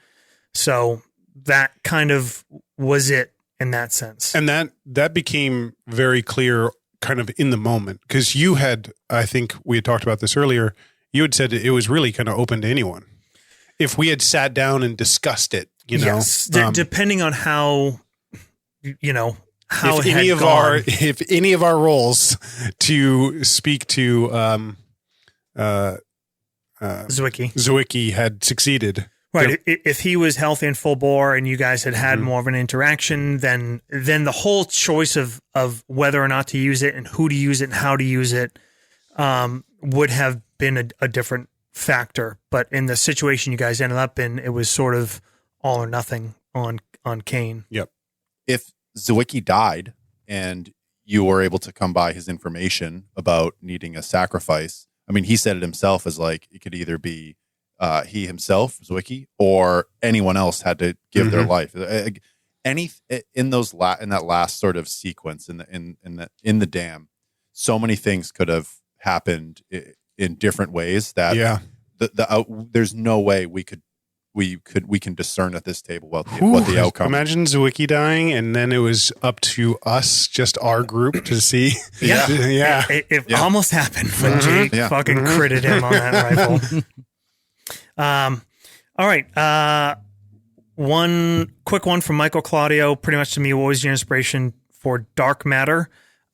So that kind of was it in that sense. And that became very clear kind of in the moment, because you had, I think we had talked about this earlier, you had said it was really kind of open to anyone. If we had sat down and discussed it, yes, depending on how, how if it any had of gone. if any of our roles to speak to Zwicky had succeeded. Right. If he was healthy and full bore and you guys had more of an interaction, then the whole choice of whether or not to use it and who to use it and how to use it would have been a different factor. But in the situation you guys ended up in, it was sort of all or nothing on Kane. Yep. If Zwicky died and you were able to come by his information about needing a sacrifice, I mean, he said it himself as like, it could either be he himself, Zwicky, or anyone else had to give their life. In that last sort of sequence in the dam, so many things could have happened in different ways that there's no way we can discern at this table what the outcome. Imagine Zwicky dying, and then it was up to us, just our group, to see. It almost happened when Jake fucking critted him on that rifle. All right. One quick one from Michael Claudio. Pretty much to me, what was your inspiration for Dark Matter?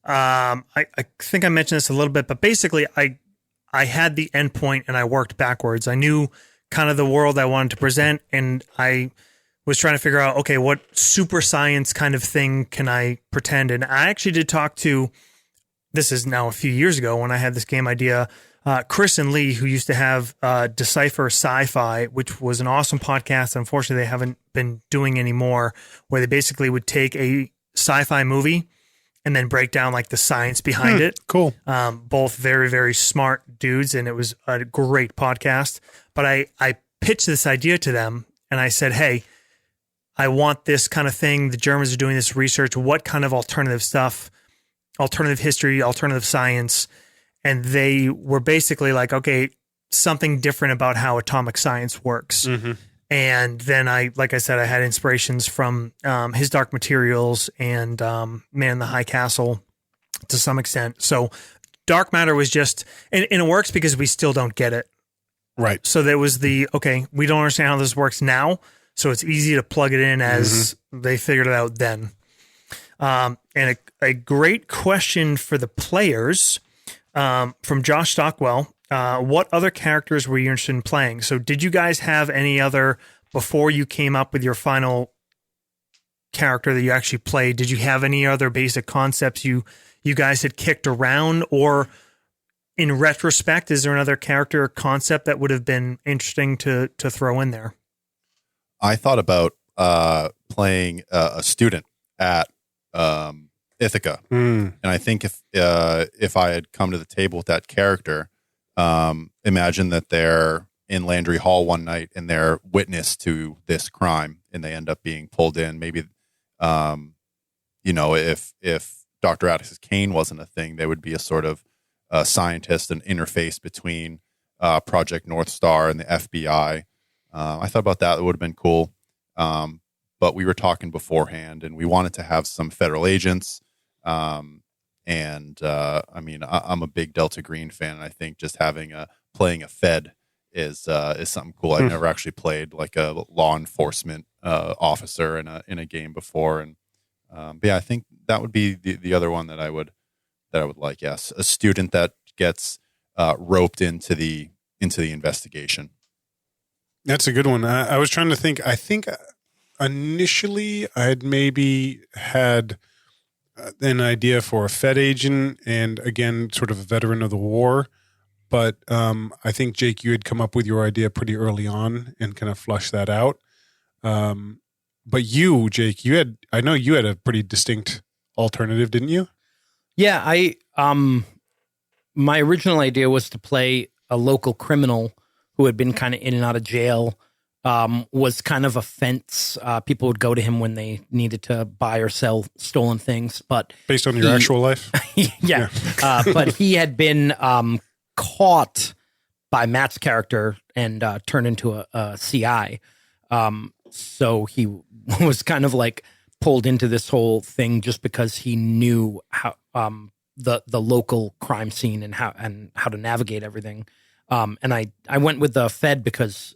I think I mentioned this a little bit, but basically I had the endpoint and I worked backwards. I knew kind of the world I wanted to present, and I was trying to figure out, okay, what super science kind of thing can I pretend? And I actually did talk to, this is now a few years ago when I had this game idea, Chris and Lee, who used to have Decipher Sci-Fi, which was an awesome podcast. Unfortunately, they haven't been doing anymore, where they basically would take a sci-fi movie and then break down like the science behind it. Cool. Both very, very smart dudes, and it was a great podcast. But I pitched this idea to them, and I said, hey, I want this kind of thing. The Germans are doing this research. What kind of alternative stuff, alternative history, alternative science? And they were basically like, okay, something different about how atomic science works. And then like I said, I had inspirations from His Dark Materials and Man in the High Castle to some extent. So Dark Matter was just, and it works because we still don't get it. Right. So there was okay, we don't understand how this works now, so it's easy to plug it in as they figured it out then. And a great question for the players from Josh Stockwell. What other characters were you interested in playing? So did you guys have any other, before you came up with your final character that you actually played, did you have any other basic concepts you guys had kicked around? Or in retrospect, is there another character or concept that would have been interesting to throw in there? I thought about playing a student at Ithaca. And I think if I had come to the table with that character, imagine that they're in Landry Hall one night and they're witness to this crime and they end up being pulled in. Maybe, if Dr. Atticus Kane wasn't a thing, they would be a sort of scientist, an interface between Project North Star and the FBI. I thought about that. It would have been cool. But we were talking beforehand and we wanted to have some federal agents. I'm a big Delta Green fan. And I think just playing a Fed is something cool. I've never actually played like a law enforcement officer in a game before. And I think that would be the other one that I would like. Yes, a student that gets roped into the investigation. That's a good one. I was trying to think. I think initially I had maybe had an idea for a Fed agent and, again, sort of a veteran of the war. But I think, Jake, you had come up with your idea pretty early on and kind of flushed that out. But you, Jake, I know you had a pretty distinct alternative, didn't you? Yeah, my original idea was to play a local criminal who had been kind of in and out of jail, was kind of a fence. People would go to him when they needed to buy or sell stolen things. But based on your actual life? Yeah. But he had been caught by Matt's character and turned into a CI. So he was kind of like pulled into this whole thing just because he knew how the local crime scene and how to navigate everything. And I went with the Fed because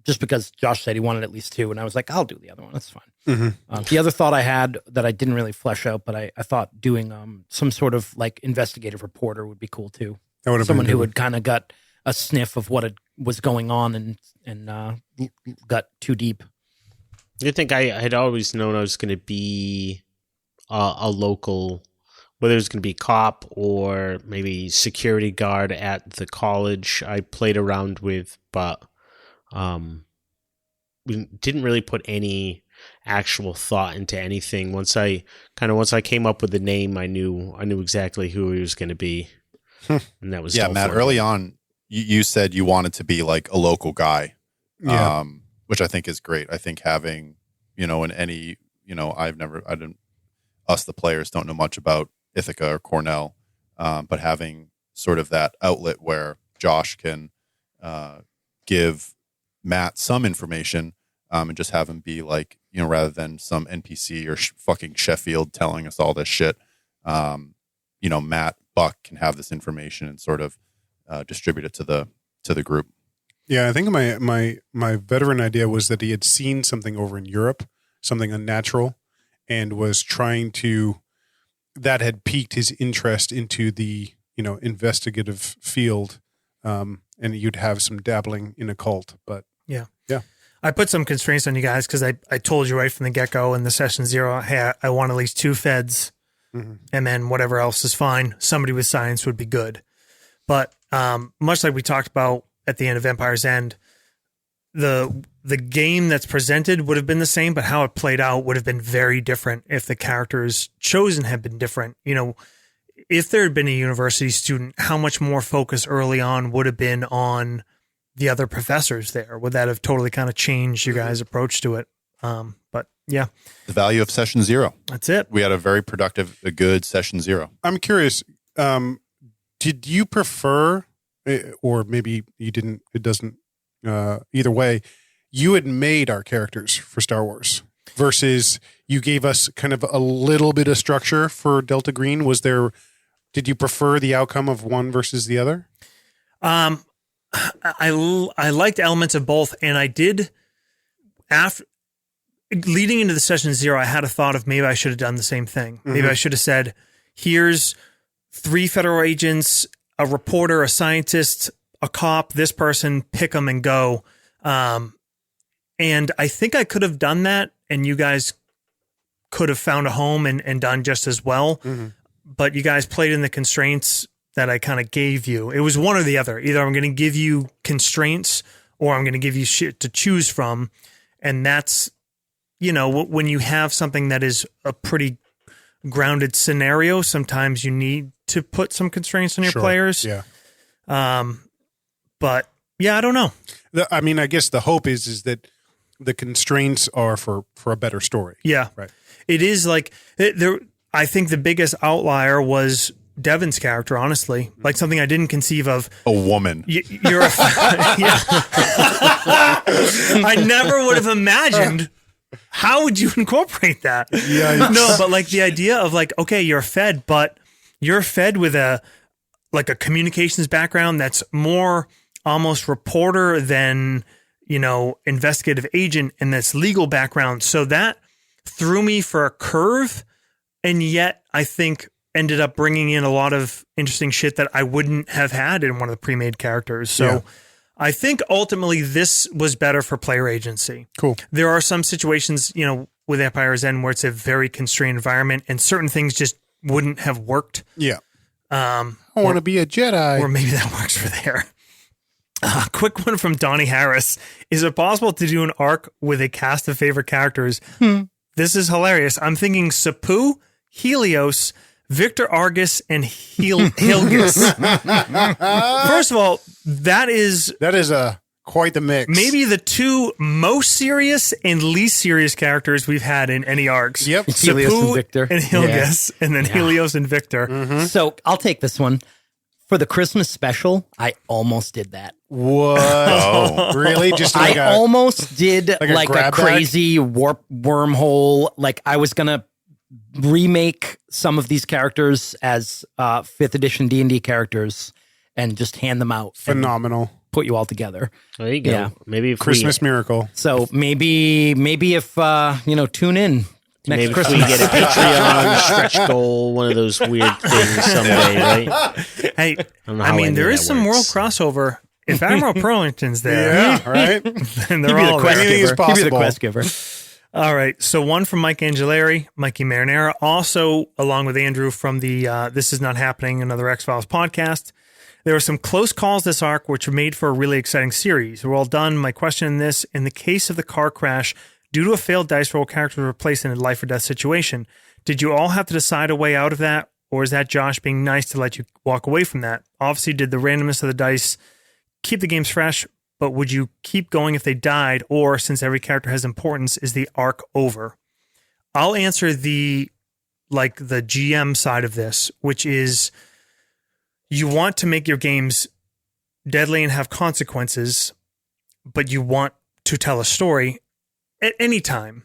just because Josh said he wanted at least two, and I was like, I'll do the other one. That's fine. Mm-hmm. The other thought I had that I didn't really flesh out, but I thought doing some sort of like investigative reporter would be cool too. Someone who had kind of got a sniff of what was going on and got too deep. I think I had always known I was going to be a local, whether it was going to be cop or maybe security guard at the college I played around with, but we didn't really put any actual thought into anything. Once I came up with the name, I knew exactly who he was going to be, and that was Matt. Early on, you said you wanted to be like a local guy, which I think is great. I think having, in any, us the players don't know much about Ithaca or Cornell, but having sort of that outlet where Josh can give Matt some information and just have him be like, rather than some NPC or fucking Sheffield telling us all this shit, Matt Buck can have this information and sort of distribute it to the group. Yeah, I think my veteran idea was that he had seen something over in Europe, something unnatural, and was trying to, that had piqued his interest into the, investigative field. And you'd have some dabbling in occult, but yeah. I put some constraints on you guys because I told you right from the get-go in the session 0, hey, I want at least 2 feds, and then whatever else is fine. Somebody with science would be good. But much like we talked about at the end of Empire's End, the game that's presented would have been the same, but how it played out would have been very different if the characters chosen had been different. If there had been a university student, how much more focus early on would have been on the other professors there? Would that have totally kind of changed your guys' approach to it? But yeah. The value of session 0. That's it. We had a very productive, a good session 0. I'm curious, did you prefer, or maybe you didn't, it doesn't, either way, you had made our characters for Star Wars versus you gave us kind of a little bit of structure for Delta Green. Did you prefer the outcome of one versus the other? I liked elements of both, and I did, after leading into the session 0, I had a thought of maybe I should have done the same thing. Maybe I should have said, here's 3 federal agents, a reporter, a scientist, a cop, this person, pick them and go. And I think I could have done that, and you guys could have found a home and done just as well. But you guys played in the constraints that I kind of gave you. It was one or the other. Either I'm going to give you constraints or I'm going to give you shit to choose from. And that's, when you have something that is a pretty grounded scenario, sometimes you need to put some constraints on your players. Yeah. But yeah, I don't know. I mean, I guess the hope is that the constraints are for a better story. Yeah, Right. It is like there. I think the biggest outlier was Devin's character. Honestly, like something I didn't conceive of. A woman. You're a yeah. I never would have imagined. How would you incorporate that? Yikes. No, but like the idea of like, okay, you're fed, but you're fed with a communications background that's more almost reporter than, investigative agent, and this legal background. So that threw me for a curve. And yet I think ended up bringing in a lot of interesting shit that I wouldn't have had in one of the pre-made characters. So Yeah. I think ultimately this was better for player agency. Cool. There are some situations, with Empire's End where it's a very constrained environment and certain things just wouldn't have worked. Yeah. I want to be a Jedi. Or maybe that works for there. Quick one from Donnie Harris. Is it possible to do an arc with a cast of favorite characters? This is hilarious. I'm thinking Sapu, Helios, Victor Argus, and Hilgus. First of all, that is quite the mix. maybe the two most serious and least serious characters we've had in any arcs. Yep. Helios Sapu and Victor. and Hilgus, and then Helios and Victor. So I'll take this one. For the Christmas special, I almost did that. What? Oh. Really? Just I like almost did a like a grab bag? crazy warp wormhole. Like I was going to remake some of these characters as 5th edition D&D characters and just hand them out. and phenomenal. Put you all together. There you go. Yeah. Maybe if Christmas miracle. So maybe if, tune in next Maybe if Christmas. we get a Patreon stretch goal, one of those weird things someday, right? Hey, don't know how I mean, any there of is that some world works. crossover. If Admiral Pearlington's there, Yeah, right? then He'd they're be the all quest there. Anything is giver. He'd be the possible. quest giver. All right. So one from Mike Angelari, Mikey Marinera, also along with Andrew from the This Is Not Happening, another X-Files podcast. There were some close calls this arc, which were made for a really exciting series. We're all done. My question in this, in the case of the car crash, due to a failed dice roll, characters were placed in a life or death situation. Did you all have to decide a way out of that? Or is that Josh being nice to let you walk away from that? Obviously, did the randomness of the dice keep the games fresh, but would you keep going if they died? Or since every character has importance, is the arc over? I'll answer the GM side of this, which is you want to make your games deadly and have consequences, but you want to tell a story at any time,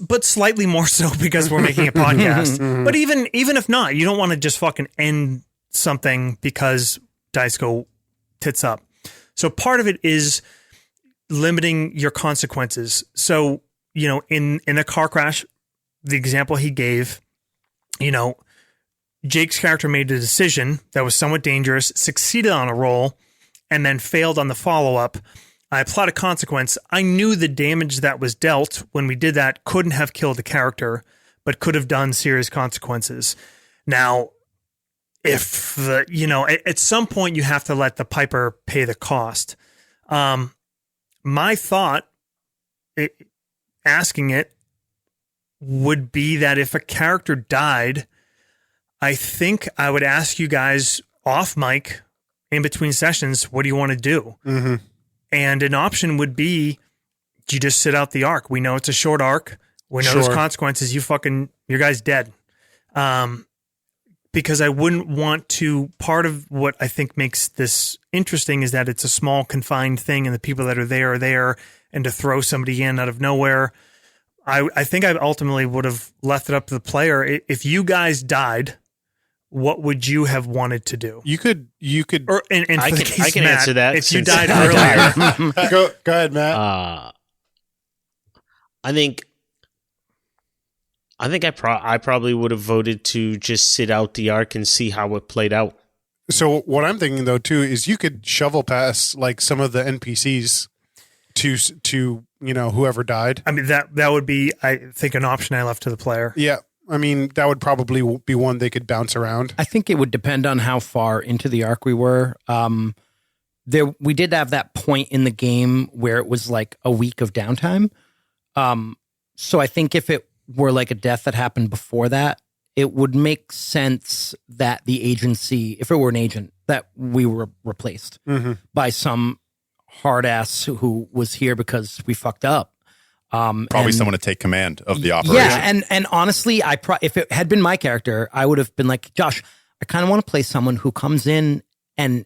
but slightly more so because we're making a podcast. But even if not, you don't want to just fucking end something because dice go tits up. So part of it is limiting your consequences. So, in a car crash, the example he gave, Jake's character made a decision that was somewhat dangerous, succeeded on a roll, and then failed on the follow-up. I applied a consequence. I knew the damage that was dealt when we did that couldn't have killed the character, but could have done serious consequences. Now, if at some point you have to let the piper pay the cost. My thought, asking it, would be that if a character died, I think I would ask you guys off mic in between sessions, what do you want to do? Mm-hmm. And an option would be, you just sit out the arc. We know it's a short arc. We know there's Sure. consequences. Your guy's dead. Because I wouldn't want to, part of what I think makes this interesting is that it's a small confined thing and the people that are there, and to throw somebody in out of nowhere. I think I ultimately would have left it up to the player. If you guys died, what would you have wanted to do? You could Or and I for the can- case I can Matt, answer that If you since died I earlier, go ahead, Matt. I think I probably would have voted to just sit out the arc and see how it played out. So what I'm thinking though too is you could shovel past like some of the NPCs to whoever died. I mean that would be, I think, an option I left to the player. Yeah, I mean that would probably be one they could bounce around. I think it would depend on how far into the arc we were. We did have that point in the game where it was like a week of downtime. So I think if it were like a death that happened before that, it would make sense that the agency, if it were an agent, that we were replaced by some hard ass who was here because we fucked up. Probably someone to take command of the operation. Yeah, and honestly, if it had been my character, I would have been like, Josh, I kind of want to play someone who comes in and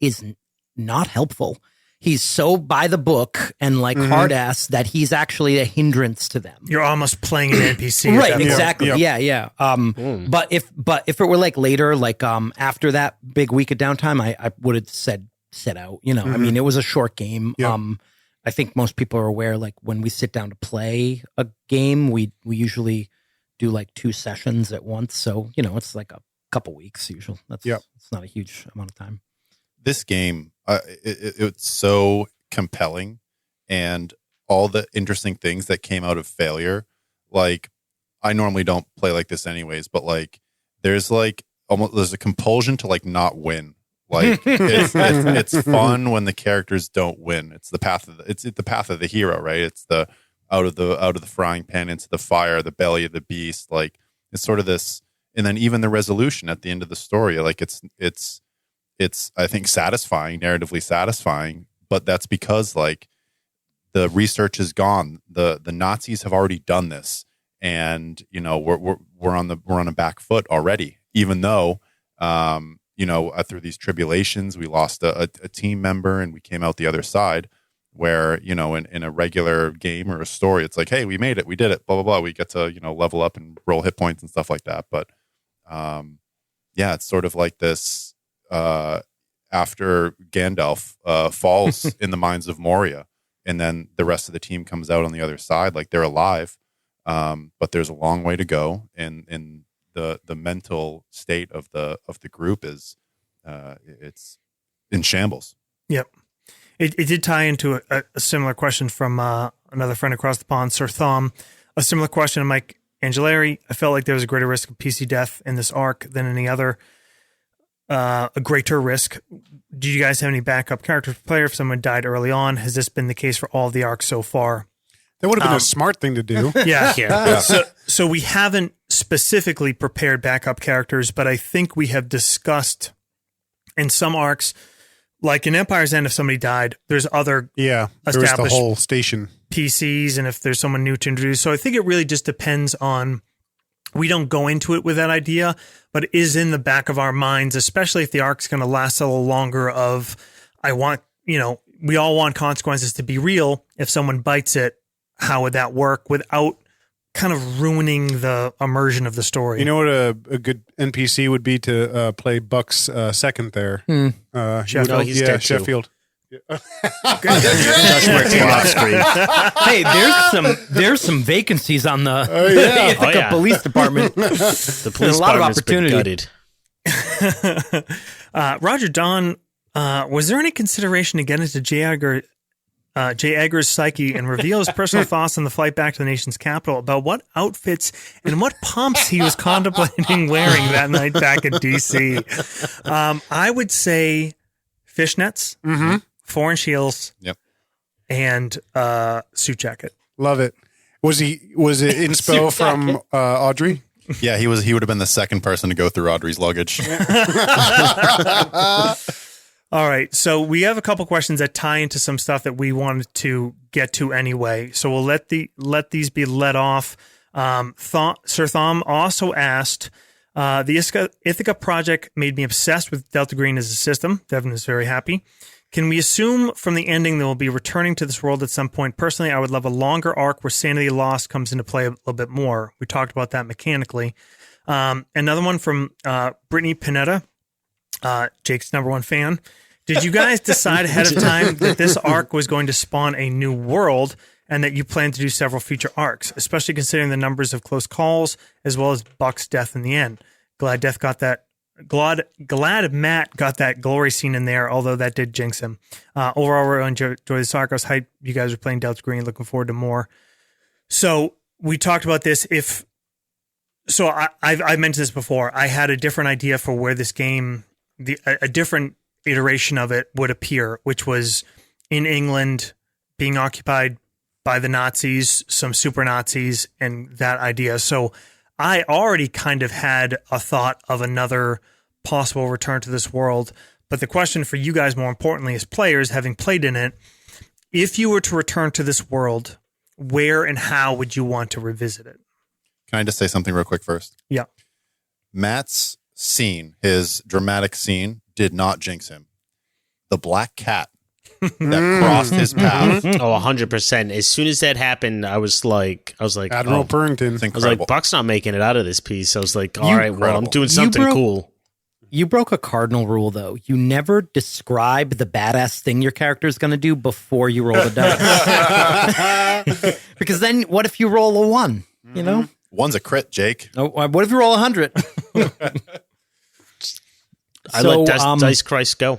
is not helpful. He's so by the book and like hard ass that he's actually a hindrance to them. You're almost playing an NPC, Right? Exactly. Yeah. But if it were like later, like after that big week of downtime, I would have said sit out. You know, I mean, it was a short game. Yep. I think most people are aware, like when we sit down to play a game, we usually do like 2 sessions at once. So, you know, it's like a couple weeks usually. It's not a huge amount of time. This game, it's so compelling, and all the interesting things that came out of failure. Like, I normally don't play like this anyways, but like, there's a compulsion to like not win. Like it's fun when the characters don't win. It's the path of the hero, right? It's the out of the frying pan into the fire, the belly of the beast. Like, it's sort of this, and then even the resolution at the end of the story, like it's I think narratively satisfying, but that's because like the research is gone. The Nazis have already done this, and you know we're on a back foot already, even though you know, through these tribulations, we lost a team member and we came out the other side, where, you know, in a regular game or a story, it's like, hey, we made it, we did it, blah, blah, blah. We get to, you know, level up and roll hit points and stuff like that. But yeah, it's sort of like this, after Gandalf falls in the mines of Moria, and then the rest of the team comes out on the other side, like they're alive, but there's a long way to go, and the mental state of the group is it's in shambles. Yep. It did tie into a similar question from another friend across the pond, Sir Thom. A similar question to Mike Angelari. I felt like there was a greater risk of PC death in this arc than any other. A greater risk. Do you guys have any backup character player if someone died early on? Has this been the case for all of the arcs so far? That would have been a smart thing to do. Yeah. So we haven't specifically prepared backup characters, but I think we have discussed in some arcs, like in Empire's End, if somebody died, there's other there was the whole station PCs, and if there's someone new to introduce. So I think it really just depends on, we don't go into it with that idea, but it is in the back of our minds, especially if the arc's going to last a little longer of, we all want consequences to be real. If someone bites it, how would that work without kind of ruining the immersion of the story? You know what a good NPC would be to play Buck's second there? Sheffield. He's dead too. Sheffield. Josh Martin off screen. Hey, there's some vacancies on the Ithaca Police Department. The police a lot of department's been opportunity. gutted. Roger Don, was there any consideration to get into J. Edgar's psyche and reveal his personal thoughts on the flight back to the nation's capital about what outfits and what pumps he was contemplating wearing that night back in D.C.? I would say fishnets, 4-inch heels, and suit jacket. Love it. Was it inspo from Audrey? Yeah, he would have been the second person to go through Audrey's luggage. All right, so we have a couple questions that tie into some stuff that we wanted to get to anyway. So we'll let these be let off. Sir Thom also asked, the Ithaca project made me obsessed with Delta Green as a system. Devin is very happy. Can we assume from the ending that we'll be returning to this world at some point? Personally, I would love a longer arc where Sanity Lost comes into play a little bit more. We talked about that mechanically. Another one from Brittany Panetta, Jake's #1 fan. Did you guys decide ahead of time that this arc was going to spawn a new world and that you plan to do several future arcs, especially considering the numbers of close calls as well as Buck's death in the end? Glad Matt got that glory scene in there, although that did jinx him. Overall, we enjoy this arc. I was hyped you guys are playing Delta Green. Looking forward to more. So we talked about this. I mentioned this before. I had a different idea for where this game, a different iteration of it would appear, which was in England being occupied by the Nazis, some super Nazis, and that idea. So I already kind of had a thought of another possible return to this world, But the question for you guys, more importantly, as players, having played in it, if you were to return to this world, where and how would you want to revisit it? Can I just say something real quick first? Yeah. Matt's scene, his dramatic scene, did not jinx him. The black cat that crossed his path. Oh, 100%. As soon as that happened, I was like, Admiral oh. Purrington. It's I was incredible. like, Buck's not making it out of this piece. I was like, all right, well, I'm doing something broke- cool. You broke a cardinal rule, though. You never describe the badass thing your character is going to do before you roll the dice. Because then, what if you roll a 1? You know? One's a crit, Jake. Oh, what if you roll 100? I let Dice Christ go.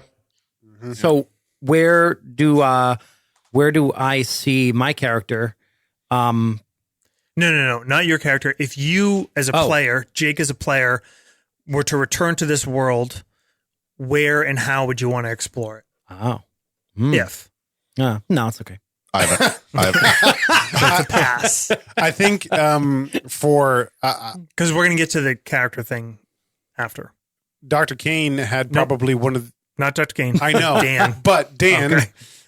So where do I see my character? No, not your character. If you, as a player, Jake as a player, were to return to this world, where and how would you want to explore it? Oh, If. no, it's okay. I haven't. That's a pass. I think for Because we're going to get to the character thing after. Dr. Kane had Nope. probably one of Not Dr. Kane. I know, Dan. but Dan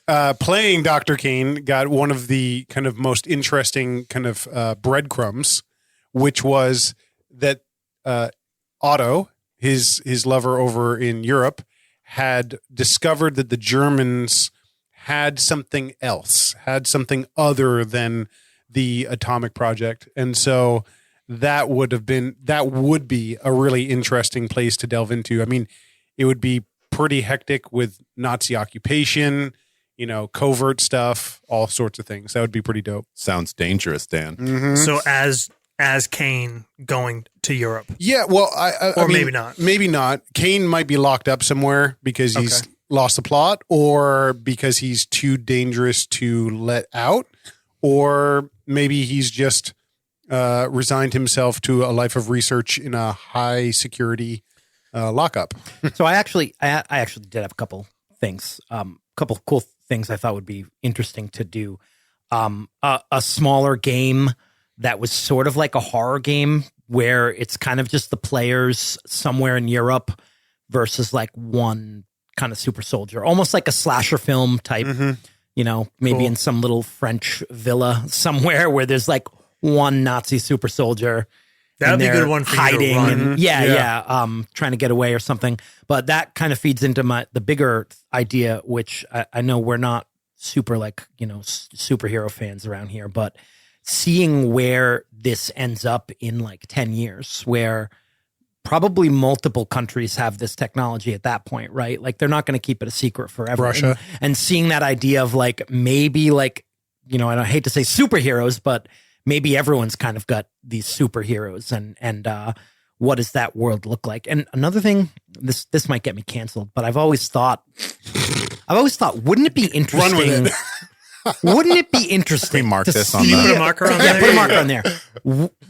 Okay. playing Dr. Kane got one of the kind of most interesting kind of breadcrumbs, which was that Otto, his lover over in Europe, had discovered that the Germans had something else, had something other than the atomic project, and so that would be a really interesting place to delve into. I mean, it would be pretty hectic with Nazi occupation, covert stuff, all sorts of things. That would be pretty dope. Sounds dangerous, Dan. Mm-hmm. So as Kane going to Europe. Yeah, well, I Or mean, maybe not. Maybe not. Kane might be locked up somewhere because he's lost the plot, or because he's too dangerous to let out, or maybe he's just resigned himself to a life of research in a high security lockup. So I actually did have a couple things, couple cool things I thought would be interesting to do. A smaller game that was sort of like a horror game where it's kind of just the players somewhere in Europe versus like one kind of super soldier, almost like a slasher film type, maybe in some little French villa somewhere where there's like one Nazi super soldier. That'd be a they're good one for you to hiding run. and trying to get away or something. But that kind of feeds into the bigger idea, which I know we're not super superhero fans around here, but seeing where this ends up in like 10 years, where probably multiple countries have this technology at that point, right? Like they're not going to keep it a secret forever. Russia. And seeing that idea of like, maybe like, I hate to say superheroes, but maybe everyone's kind of got these superheroes and what does that world look like? And another thing, this might get me canceled, but I've always thought, wouldn't it be interesting? Run with it. Wouldn't it be interesting? We mark to this on see- Can you put a marker on Yeah, there? put a marker on there.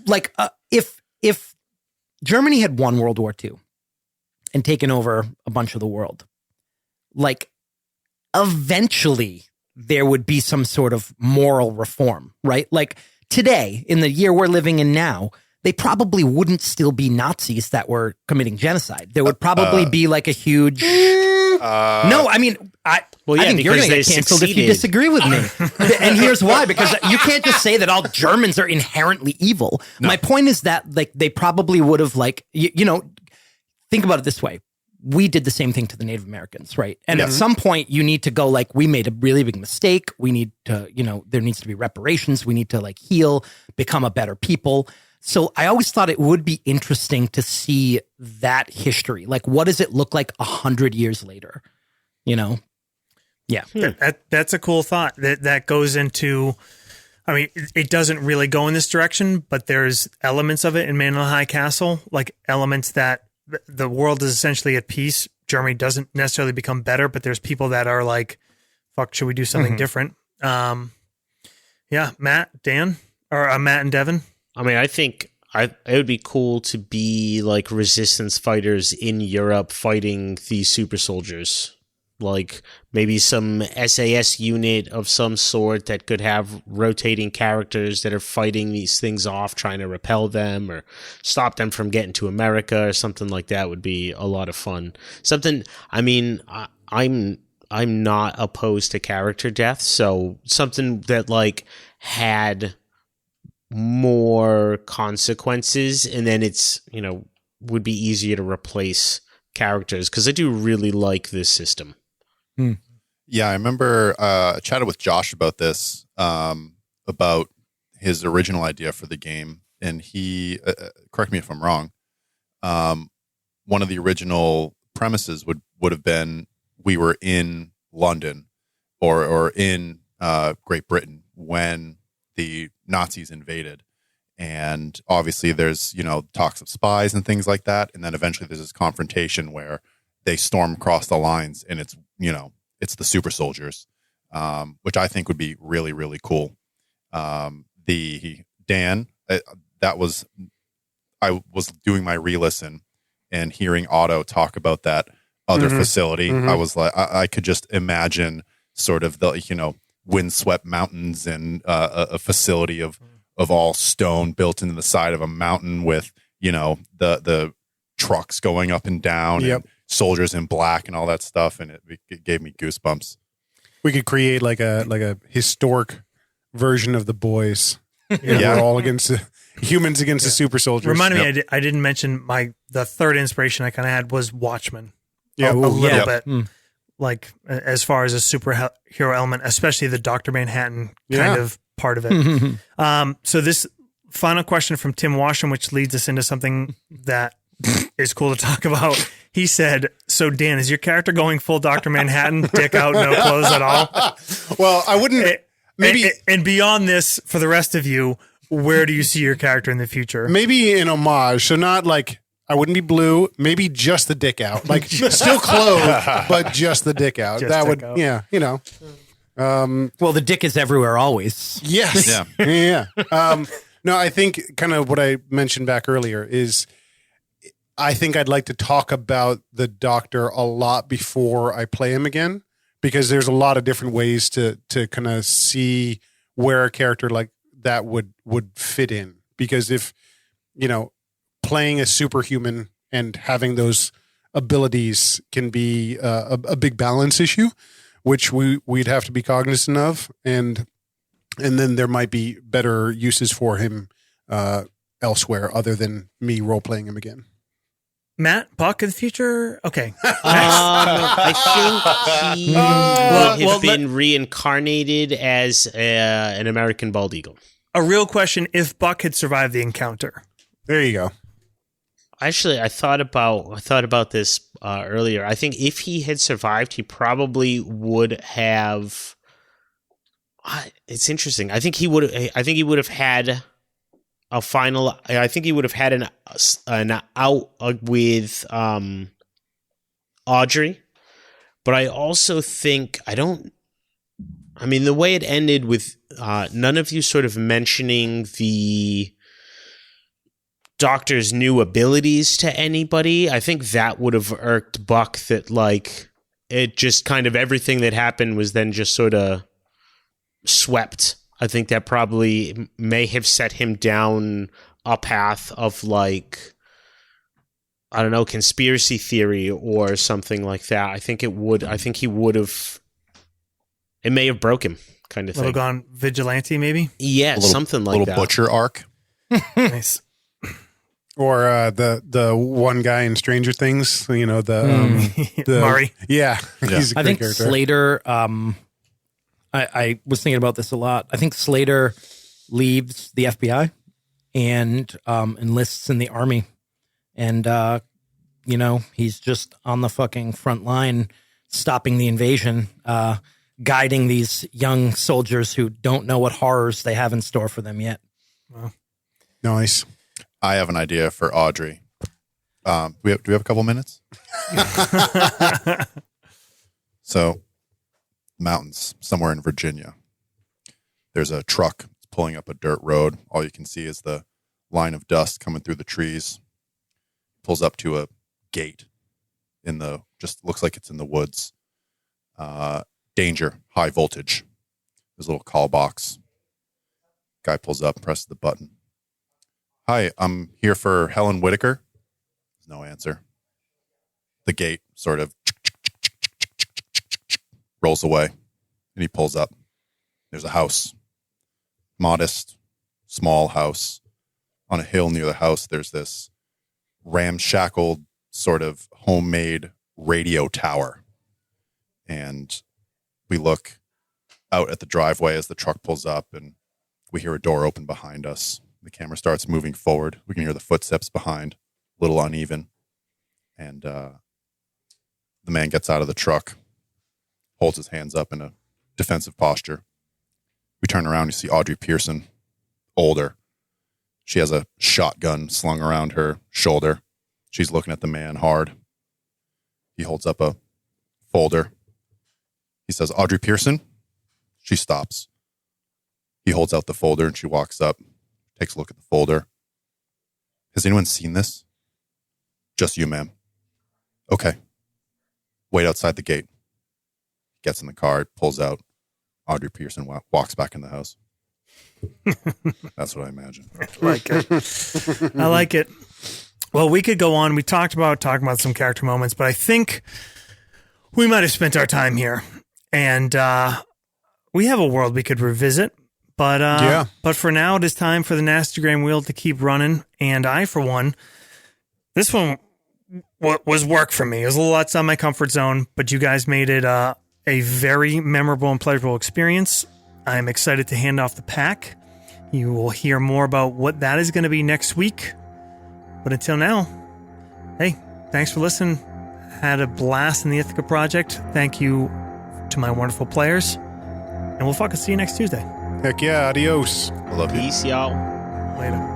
Like if Germany had won World War II and taken over a bunch of the world, like eventually there would be some sort of moral reform, right? Like today, in the year we're living in now, they probably wouldn't still be Nazis that were committing genocide. There would probably be like a huge. No, I mean, I think you're going to get canceled if you disagree with me. And here's why, because you can't just say that all Germans are inherently evil. No. My point is that like they probably would have like, think about it this way. We did the same thing to the Native Americans, right? And at some point you need to go like, we made a really big mistake. We need to, there needs to be reparations. We need to like heal, become a better people. So I always thought it would be interesting to see that history. Like, what does it look like 100 years later? Yeah. That's a cool thought. That goes into, I mean, it doesn't really go in this direction, but there's elements of it in Man in the High Castle, like elements that the world is essentially at peace. Germany doesn't necessarily become better, but there's people that are like, fuck, should we do something different? Yeah, Matt, Dan, or Matt and Devin. I mean, I think it would be cool to be like resistance fighters in Europe fighting these super soldiers. like maybe some SAS unit of some sort that could have rotating characters that are fighting these things off, trying to repel them or stop them from getting to America or something like that would be a lot of fun. Something, I mean, I'm not opposed to character death, so something that like had more consequences, and then it's, you know, would be easier to replace characters, because I do really like this system. Yeah, I remember I chatted with Josh about this, about his original idea for the game, and he, correct me if I'm wrong, one of the original premises would have been we were in London or in Great Britain when the Nazis invaded. And obviously there's, you know, talks of spies and things like that. And then eventually there's this confrontation where they storm across the lines, and it's, you know, it's the super soldiers, which I think would be really, really cool. The Dan, I was doing my re-listen and hearing Otto talk about that other facility. I was like, I could just imagine sort of the, you know, windswept mountains and a facility of all stone built into the side of a mountain with, you know, the trucks going up and down, and soldiers in black and all that stuff. And it gave me goosebumps. We could create like a historic version of The Boys. We're all against humans against the super soldiers. Reminded me, I didn't mention the third inspiration I kind of had was Watchmen. Yeah, a little bit. Mm. Like as far as a superhero element, especially the Dr. Manhattan kind of part of it. So this final question from Tim Washington, which leads us into something that is cool to talk about. He said, so Dan, is your character going full Dr. Manhattan, dick out, no clothes at all? Well, I wouldn't. Maybe and beyond this, for the rest of you, where do you see your character in the future? maybe an homage. So not like, I wouldn't be blue. Maybe just the dick out. Like still clothed, but just the dick out. Just that dick would, out. yeah, you know. Well, the dick is everywhere always. Yes. Yeah. Yeah. No, I think kind of what I mentioned back earlier is I think I'd like to talk about the Doctor a lot before I play him again, because there's a lot of different ways to kind of see where a character like that would fit in. Because if, you know, playing a superhuman and having those abilities can be a big balance issue, which we'd have to be cognizant of, and then there might be better uses for him elsewhere other than me role playing him again. Matt, Buck in the future? Okay. I think he would have been reincarnated as an American bald eagle. A real question, if Buck had survived the encounter. There you go. Actually, I thought about this earlier. I think if he had survived, he probably would have. It's interesting. I think he would have had a final. I think he would have had an out with Audrey, but I also think I mean, the way it ended with none of you sort of mentioning the Doctor's new abilities to anybody, I think that would have irked Buck, that like it just kind of everything that happened was then just sort of swept. I think that probably may have set him down a path of like, I don't know, conspiracy theory or something like that. I think he would have, it may have broke him, kind of Little thing. gone vigilante, maybe? Yeah, something like that. Little butcher arc. Nice. Or the one guy in Stranger Things, you know, the Murray. Yeah, he's a I great think character. Slater. I was thinking about this a lot. I think Slater leaves the FBI and enlists in the army, and you know, he's just on the fucking front line, stopping the invasion, guiding these young soldiers who don't know what horrors they have in store for them yet. Nice. I have an idea for Audrey. Do we have a couple minutes? So, mountains somewhere in Virginia. There's a truck pulling up a dirt road. All you can see is the line of dust coming through the trees. Pulls up to a gate just looks like it's in the woods. Danger, high voltage. There's a little call box. Guy pulls up, presses the button. Hi, I'm here for Helen Whitaker. There's no answer. The gate sort of rolls away, and he pulls up. There's a house. Modest, small house. On a hill near the house, there's this ramshackled, sort of homemade radio tower. And we look out at the driveway as the truck pulls up, and we hear a door open behind us. The camera starts moving forward. We can hear the footsteps behind, a little uneven. And the man gets out of the truck, holds his hands up in a defensive posture. We turn around, you see Audrey Pearson, older. She has a shotgun slung around her shoulder. She's looking at the man hard. He holds up a folder. He says, Audrey Pearson? She stops. He holds out the folder and she walks up, takes a look at the folder. Has anyone seen this? Just you, ma'am. Okay. Wait outside the gate. Gets in the car, pulls out. Audrey Pearson walks back in the house. That's what I imagine. I like it. I like it. Well, we could go on. We talking about some character moments, but I think we might have spent our time here. And we have a world we could revisit. But for now, it is time for the Nastygram wheel to keep running. And I, for one, this one was work for me. It was a little outside my comfort zone, but you guys made it a very memorable and pleasurable experience. I'm excited to hand off the pack. You will hear more about what that is going to be next week. But until now, hey, thanks for listening. Had a blast in the Ithaca project. Thank you to my wonderful players. And we'll fucking see you next Tuesday. Heck yeah, adios. I love you. Peace, y'all. Later.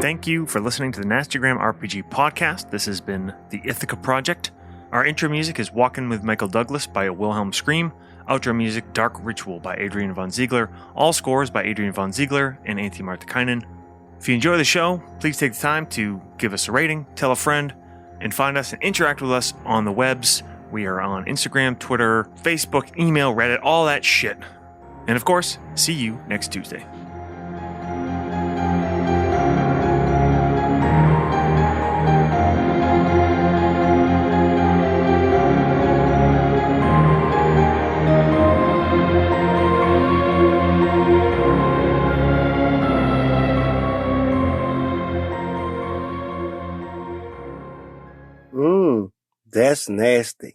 Thank you for listening to the Nastygram RPG podcast. This has been the Ithaca Project. Our intro music is Walkin' with Michael Douglas by Wilhelm Scream. Outro music, Dark Ritual by Adrian von Ziegler. All scores by Adrian von Ziegler and Antti Martikainen. If you enjoy the show, please take the time to give us a rating, tell a friend, and find us and interact with us on the webs. We are on Instagram, Twitter, Facebook, email, Reddit, all that shit. And of course, see you next Tuesday. That's nasty.